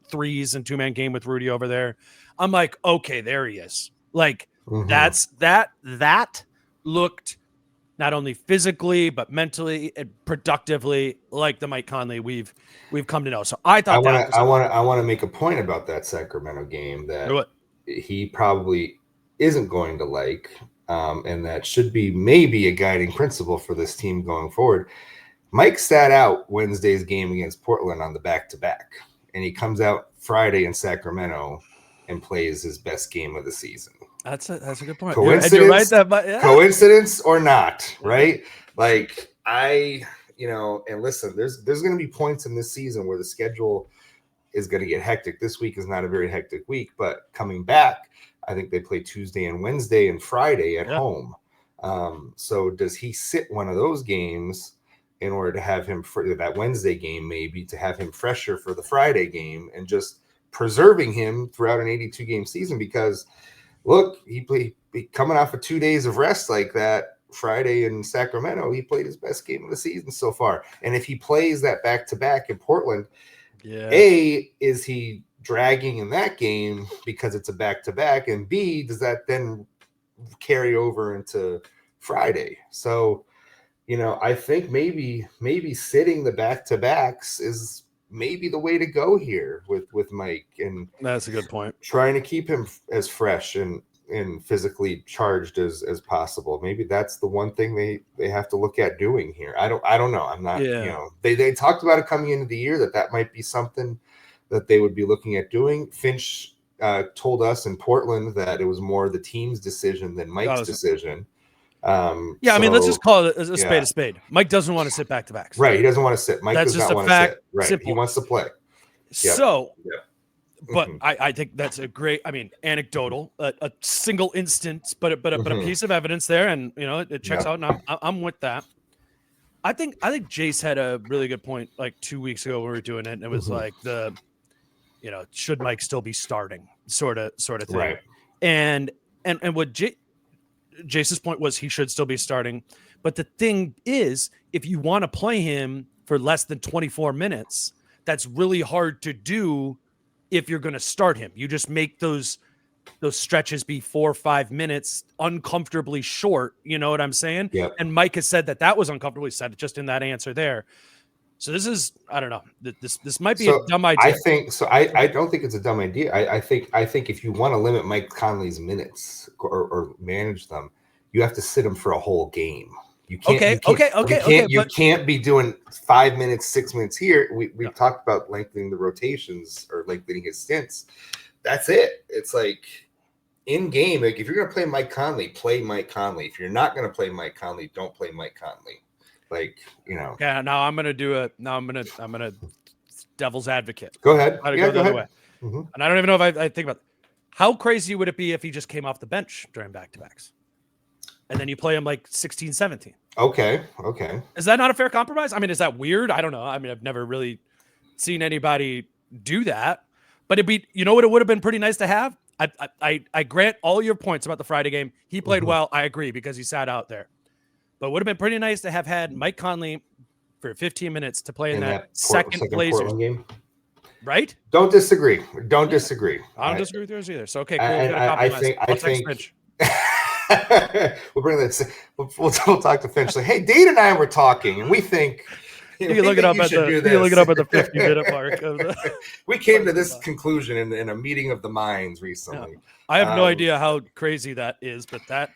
Speaker 2: threes and 2-man game with Rudy over there. I'm like, okay, there he is. Like that looked not only physically but mentally and productively like the Mike Conley we've come to know. So I thought
Speaker 3: I want to make a point about that Sacramento game that he probably isn't going to like. And that should be maybe a guiding principle for this team going forward. Mike sat out Wednesday's game against Portland on the back-to-back, and he comes out Friday in Sacramento and plays his best game of the season.
Speaker 2: That's a good point.
Speaker 3: Coincidence?
Speaker 2: You're right,
Speaker 3: Coincidence or not, right? Like, and listen, there's going to be points in this season where the schedule is going to get hectic. This week is not a very hectic week, but coming back, I think they play Tuesday and Wednesday and Friday at home. So does he sit one of those games in order to have him for that Wednesday game, maybe to have him fresher for the Friday game, and just preserving him throughout an 82-game season? Because look, he coming off of 2 days of rest like that Friday in Sacramento, he played his best game of the season so far. And if he plays that back-to-back in Portland, is he dragging in that game because it's a back-to-back, and B, does that then carry over into Friday? So, I think maybe sitting the back-to-backs is maybe the way to go here with Mike, and
Speaker 2: that's a good point.
Speaker 3: Trying to keep him as fresh and physically charged as possible. Maybe that's the one thing they have to look at doing here. I don't know. I'm not, they talked about it coming into the year that might be something that they would be looking at doing. Finch told us in Portland that it was more the team's decision than Mike's decision.
Speaker 2: I mean, let's just call it a spade a spade. Mike doesn't want to sit back-to-backs.
Speaker 3: Right, he doesn't want to sit. Mike does not want to sit. Right,
Speaker 2: simple.
Speaker 3: He wants to play. Yep.
Speaker 2: So, but I think that's a great, anecdotal, a single instance, but a piece of evidence there, and it checks out, and I'm with that. I think Jace had a really good point like 2 weeks ago when we were doing it, and it was like should Mike still be starting sort of thing.
Speaker 3: Right.
Speaker 2: And what Jace's point was he should still be starting. But the thing is, if you want to play him for less than 24 minutes, that's really hard to do if you're going to start him. You just make those stretches be 4 or 5 minutes uncomfortably short. You know what I'm saying?
Speaker 3: Yeah.
Speaker 2: And Mike has said that was uncomfortably said just in that answer there. So this is, I don't know. This might be a dumb idea.
Speaker 3: I think so. I don't think it's a dumb idea. I think if you want to limit Mike Conley's minutes or manage them, you have to sit him for a whole game. You can't. You can't be doing 5 minutes, 6 minutes here. We've talked about lengthening the rotations or lengthening his stints. That's it. It's like in game. Like if you're going to play Mike Conley, play Mike Conley. If you're not going to play Mike Conley, don't play Mike Conley. Like, you know.
Speaker 2: Yeah. Now I'm going to devil's advocate.
Speaker 3: Go ahead.
Speaker 2: Go the other way. Mm-hmm. And I don't even know if I think about how crazy would it be if he just came off the bench during back-to-backs and then you play him like 16, 17.
Speaker 3: Okay.
Speaker 2: Is that not a fair compromise? I mean, is that weird? I don't know. I mean, I've never really seen anybody do that. But it'd be, you know what, it would have been pretty nice to have. I grant all your points about the Friday game. He played well. I agree because he sat out there. But it would have been pretty nice to have had Mike Conley for 15 minutes to play in that second Blazers game. Right?
Speaker 3: Don't disagree. Don't disagree.
Speaker 2: I don't disagree with yours either. So okay, cool. I think
Speaker 3: we'll bring this. We'll talk to Finch. Like, hey, Dane and I were talking, and we think.
Speaker 2: You can look it up at the 50-minute mark.
Speaker 3: We came to this conclusion in a meeting of the minds recently.
Speaker 2: Yeah. I have no idea how crazy that is, but that.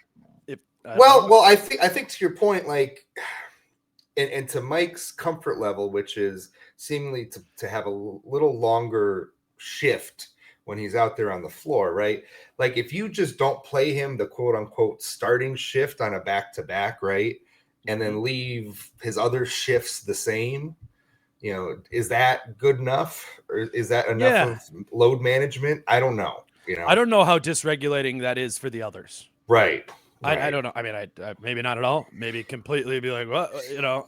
Speaker 3: I think to your point, like, and to Mike's comfort level, which is seemingly to have a little longer shift when he's out there on the floor, right? Like if you just don't play him the quote unquote starting shift on a back-to-back, right? And then leave his other shifts the same, you know, is that good enough? Or is that enough of load management? I don't know. You know,
Speaker 2: I don't know how dysregulating that is for the others.
Speaker 3: Right.
Speaker 2: I don't know. I mean, I maybe not at all. Maybe completely be like, well, you know.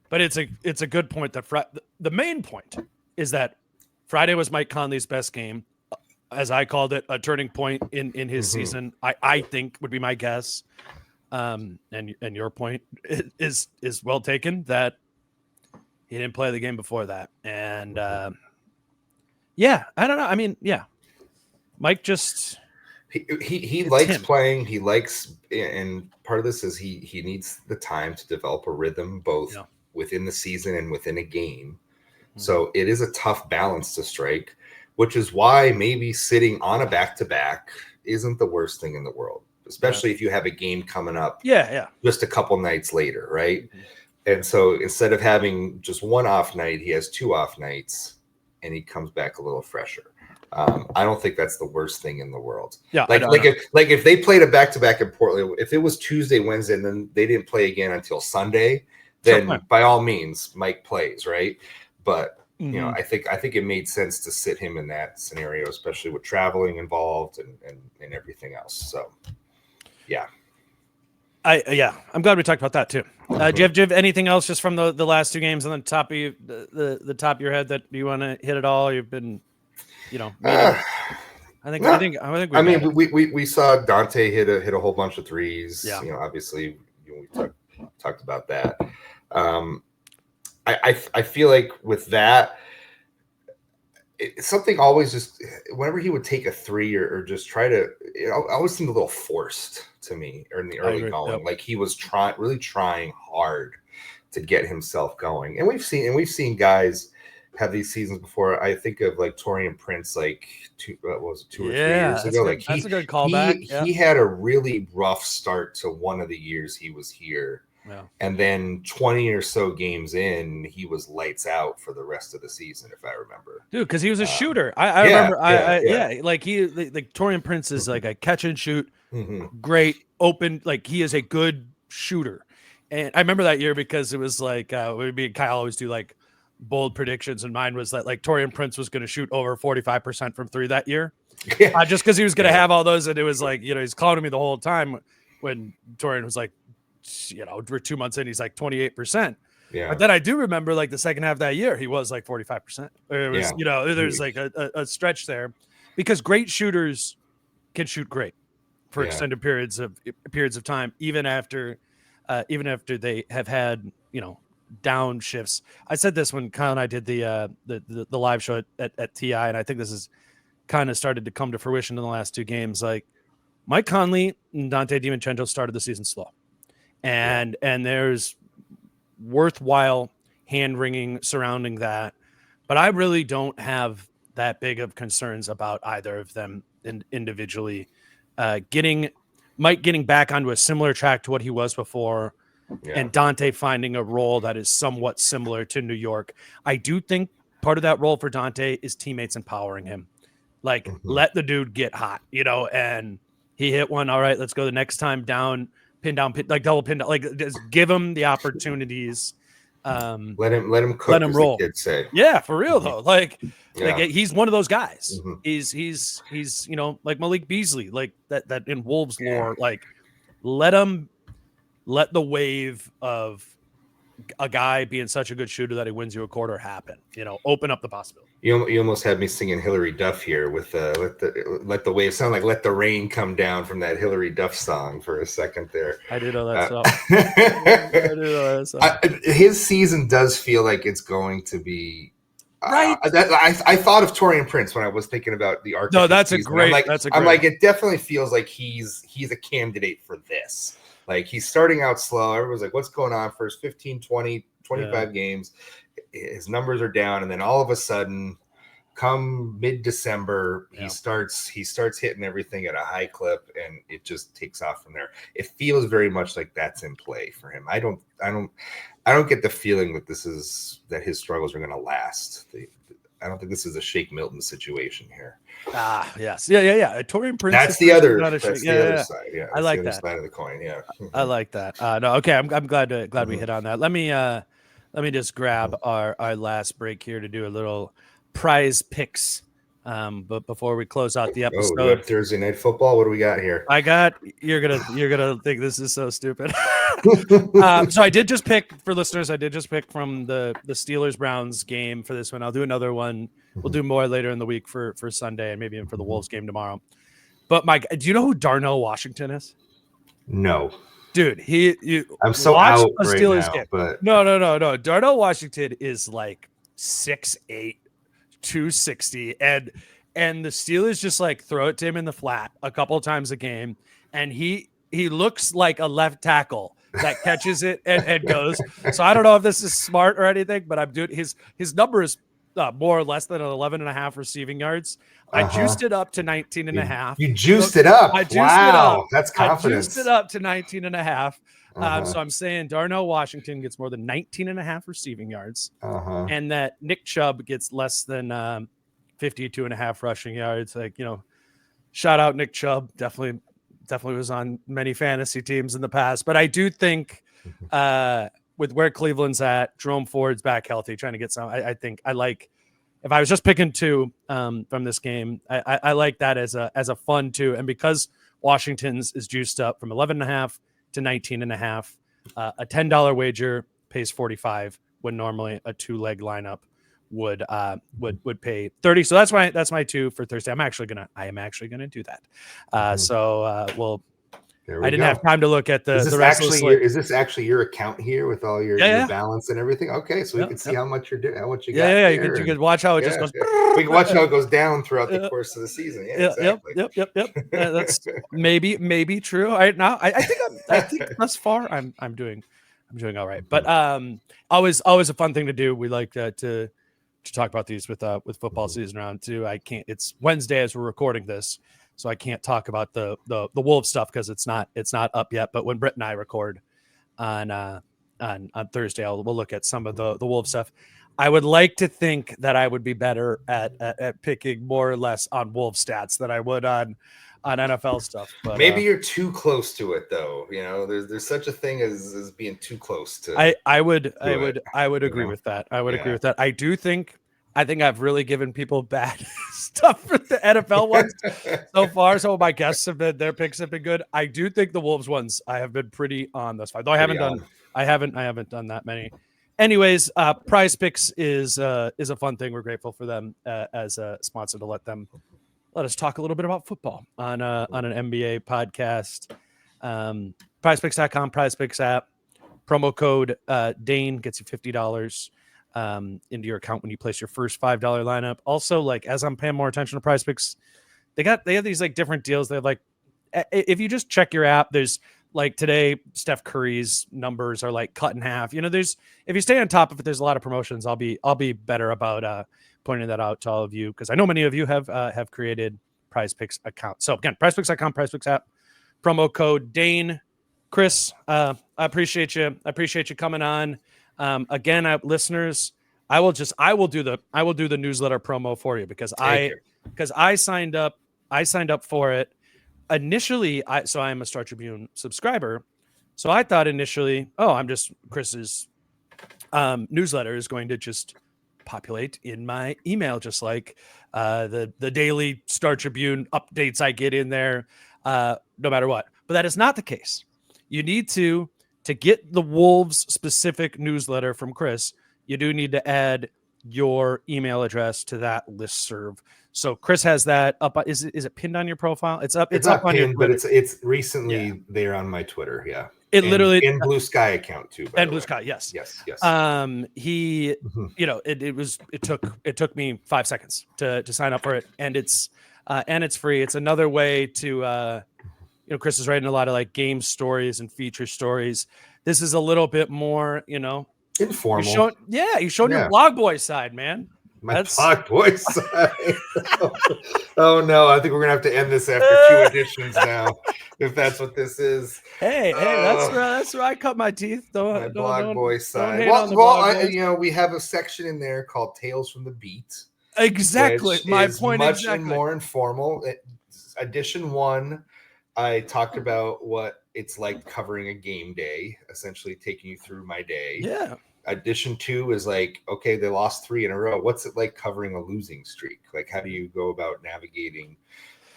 Speaker 2: But it's a good point that the main point is that Friday was Mike Conley's best game, as I called it, a turning point in his season. I think would be my guess. And your point is well taken that he didn't play the game before that. And I don't know. I mean, Mike just
Speaker 3: he likes playing. He likes, and part of this is he needs the time to develop a rhythm both within the season and within a game. So it is a tough balance to strike, which is why maybe sitting on a back-to-back isn't the worst thing in the world. Especially if you have a game coming up just a couple nights later, right? And so instead of having just one off night, he has 2 off nights and he comes back a little fresher. I don't think that's the worst thing in the world. Yeah, if they played a back-to-back in Portland, if it was Tuesday, Wednesday, and then they didn't play again until Sunday, then by all means, Mike plays, right? But you know, I think it made sense to sit him in that scenario, especially with traveling involved and everything else. So yeah.
Speaker 2: I'm glad we talked about that too. Do you have anything else just from the last 2 games on the top of the top of your head that you want to hit at all? You've been, you know, I mean,
Speaker 3: we saw Dante hit a whole bunch of threes.
Speaker 2: Yeah.
Speaker 3: You know, obviously we talked about that. I feel like with that, something always just whenever he would take a 3 or just try to, it always seemed a little forced to me or in the early going. Like he was really trying hard to get himself going. And we've seen guys have these seasons before. I think of like Taurean Prince, like 2 or 3 years ago. Like
Speaker 2: that's a good callback.
Speaker 3: He had a really rough start to one of the years he was here.
Speaker 2: Yeah.
Speaker 3: And then 20 or so games in, he was lights out for the rest of the season, if I remember.
Speaker 2: Dude, because he was a shooter. I remember. Like Taurean Prince is like a catch and shoot, great open. Like he is a good shooter. And I remember that year because it was like me and Kyle always do like bold predictions, and mine was that like Taurean Prince was going to shoot over 45% from 3 that year, just because he was going to have all those. And it was like, you know, he's clowning me the whole time when Taurean was like, you know, we're 2 months in, he's like 28%.
Speaker 3: Yeah.
Speaker 2: But then I do remember like the second half of that year, he was like 45%. It was, you know, there's like a stretch there because great shooters can shoot great for extended periods of time, even after they have had, you know, downshifts. I said this when Kyle and I did the live show at TI, and I think this is kind of started to come to fruition in the last two games. Like Mike Conley and Dante DiVincenzo started the season slow, and there's worthwhile hand wringing surrounding that, but I really don't have that big of concerns about either of them individually. Getting back onto a similar track to what he was before, and Dante finding a role that is somewhat similar to New York. I do think part of that role for Dante is teammates empowering him. Like, let the dude get hot, and he hit one. All right, let's go the next time down, like double pin down, like just give him the opportunities.
Speaker 3: Let him cook,
Speaker 2: let him roll.
Speaker 3: The kids say.
Speaker 2: Yeah, for real though. Like he's one of those guys. He's like Malik Beasley, like that in Wolves lore. Like let the wave of a guy being such a good shooter that he wins you a quarter happen. Open up the possibility.
Speaker 3: You almost had me singing Hillary Duff here with let the wave sound like let the rain come down from that Hillary Duff song for a second there.
Speaker 2: I do know that song. I do know that song.
Speaker 3: His season does feel like it's going to be right. I thought of Taurean Prince when I was thinking about the arc.
Speaker 2: No, that's
Speaker 3: season.
Speaker 2: a great.
Speaker 3: I'm like it definitely feels like he's a candidate for this. Like he's starting out slow. Everyone's like, what's going on? First 15, 20, 25 games. His numbers are down. And then all of a sudden, come mid-December, he starts hitting everything at a high clip and it just takes off from there. It feels very much like that's in play for him. I don't get the feeling that his struggles are going to last. I don't think this is a Shake Milton situation here.
Speaker 2: Yes. Yeah. Taurean Prince.
Speaker 3: That's the other
Speaker 2: side.
Speaker 3: Yeah.
Speaker 2: I like
Speaker 3: the other
Speaker 2: that
Speaker 3: side of the coin. Yeah.
Speaker 2: I like that. No, okay. I'm glad we hit on that. Let me just grab our last break here to do a little prize picks. But before we close out the episode,
Speaker 3: we have Thursday Night Football. What do we got here?
Speaker 2: You're gonna think this is so stupid. So I did just pick for listeners. I did just pick from the Steelers Browns game for this one. I'll do another one. We'll do more later in the week for Sunday and maybe even for the Wolves game tomorrow. But Mike, do you know who Darnell Washington is?
Speaker 3: No,
Speaker 2: dude.
Speaker 3: I'm so out
Speaker 2: a
Speaker 3: right
Speaker 2: Steelers
Speaker 3: now,
Speaker 2: game.
Speaker 3: But
Speaker 2: No. Darnell Washington is like 6'8", 260, and the Steelers just like throw it to him in the flat a couple of times a game, and he looks like a left tackle that catches it and goes. So I don't know if this is smart or anything, but I'm doing his number is more or less than 11.5 receiving yards. I juiced it up to 19.5.
Speaker 3: You juiced it up.
Speaker 2: I juiced
Speaker 3: it up. That's confidence.
Speaker 2: I juiced it up to 19.5. So I'm saying Darnell Washington gets more than 19.5 receiving yards, and that Nick Chubb gets less than 52.5 rushing yards. Like, shout out Nick Chubb. Definitely was on many fantasy teams in the past. But I do think with where Cleveland's at, Jerome Ford's back healthy, trying to get some. I think I like. If I was just picking two from this game, I like that as a fun two, and because Washington's is juiced up from 11.5 to 19.5, a $10 wager pays 45 when normally a 2-leg lineup would pay 30. So that's my two for Thursday. I am actually gonna do that. So I didn't have time to look at the rest of the slate.
Speaker 3: Is this actually your account here with all your balance and everything? Okay, so we can see how much you're doing, how much you got.
Speaker 2: Yeah. You can watch how it just goes.
Speaker 3: We can watch how it goes down throughout the course of the season. Yeah, exactly.
Speaker 2: Yep. That's maybe true. I think thus far I'm doing all right. But always a fun thing to do. We like to talk about these with football season around too. It's Wednesday as we're recording this, so I can't talk about the Wolves stuff because it's not up yet. But when Britt and I record on Thursday, we'll look at some of the Wolves stuff. I would like to think that I would be better at picking more or less on Wolves stats than I would on NFL stuff. But
Speaker 3: maybe you're too close to it though. There's such a thing as being too close to.
Speaker 2: I would agree with that. I would agree with that. I think I've really given people bad stuff for the NFL ones so far. Some of my guests their picks have been good. I do think the Wolves ones I have been pretty on thus far. Though I haven't done that many. Anyways, Prize Picks is a fun thing. We're grateful for them as a sponsor to let us talk a little bit about football on an NBA podcast. PrizePicks.com, PrizePicks app. Promo code Dane gets you $50 into your account when you place your first $5 lineup. Also, like, as I'm paying more attention to Prize Picks, they have these like different deals. They have like, if you just check your app, there's like today Steph Curry's numbers are like cut in half. You know, if you stay on top of it, there's a lot of promotions. I'll be better about pointing that out to all of you, because I know many of you have created Prize Picks accounts. So again, PrizePicks.com, Prize Picks app, promo code Dane. Chris, I appreciate you. I appreciate you coming on. Again, listeners, I will do the newsletter promo for you, because I signed up for it initially. So I am a Star Tribune subscriber. So I thought initially, Chris's newsletter is going to just populate in my email, just like the daily Star Tribune updates I get in there, no matter what. But that is not the case. You need to get the Wolves specific newsletter from Chris. You do need to add your email address to that listserv. So Chris has that up. Is it pinned on your profile? It's up. It's up on your Twitter.
Speaker 3: But it's recently there on my Twitter. Yeah.
Speaker 2: It literally
Speaker 3: and Blue Sky account too.
Speaker 2: And Blue Sky. Yes. It took me 5 seconds to sign up for it, and it's free. It's another way to, Chris is writing a lot of like game stories and feature stories. This is a little bit more,
Speaker 3: informal.
Speaker 2: You're showing your blog boy side, man.
Speaker 3: Blog boy side. Oh no, I think we're gonna have to end this after 2 editions now, if that's what this is.
Speaker 2: Hey, that's where I cut my teeth.
Speaker 3: My blog boy side. We have a section in there called Tales from the Beat.
Speaker 2: Exactly. My point.
Speaker 3: Much more informal. Edition 1. I talked about what it's like covering a game day, essentially taking you through my day.
Speaker 2: Yeah.
Speaker 3: Edition 2 is like, okay, they lost 3 in a row. What's it like covering a losing streak? Like, how do you go about navigating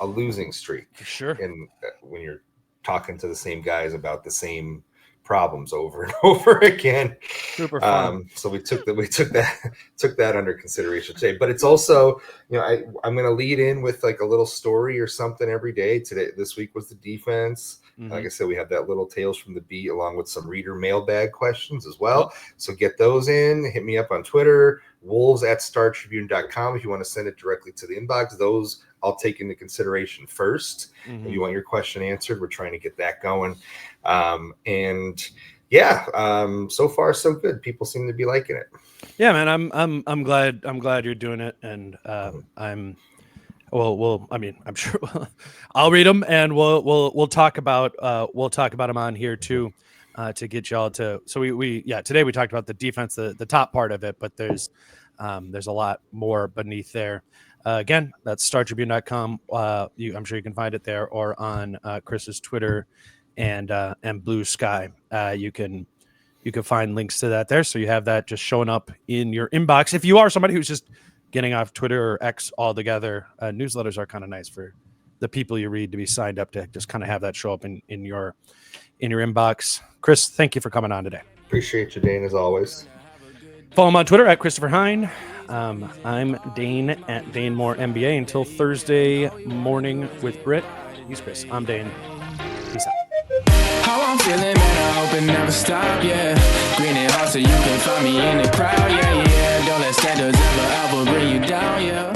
Speaker 3: a losing streak?
Speaker 2: Sure.
Speaker 3: And when you're talking to the same guys about the same problems over and over again.
Speaker 2: Super fun.
Speaker 3: So we took that under consideration today. But it's also, I'm going to lead in with like a little story or something every day. This week was the defense. Mm-hmm. Like I said, we have that little Tales from the Beat along with some reader mailbag questions as well. Yep. So get those in. Hit me up on Twitter, wolves@startribune.com if you want to send it directly to the inbox. Those I'll take into consideration first. Mm-hmm. If you want your question answered, we're trying to get that going. So far so good. People seem to be liking it.
Speaker 2: Yeah, man, I'm glad you're doing it, and I'm sure I'll read them, and we'll talk about them on here too, to get y'all to. So today we talked about the defense, the top part of it, but there's a lot more beneath there. Again, that's StarTribune.com. I'm sure you can find it there, or on Chris's Twitter and Blue Sky. You can find links to that there, so you have that just showing up in your inbox. If you are somebody who's just getting off Twitter or X altogether, newsletters are kind of nice for the people you read to be signed up to just kind of have that show up in your inbox. Chris, thank you for coming on today.
Speaker 3: Appreciate you, Dane, as always.
Speaker 2: Follow him on Twitter @Christopher Hine. I'm Dane @DaneMooreNBA. Until Thursday morning with Britt. He's Chris. I'm Dane. Peace out.
Speaker 1: How I'm feeling, man, I hope it never stop, yeah. Green and hot so you can find me in the crowd, yeah. Don't let standards ever bring you down, yeah.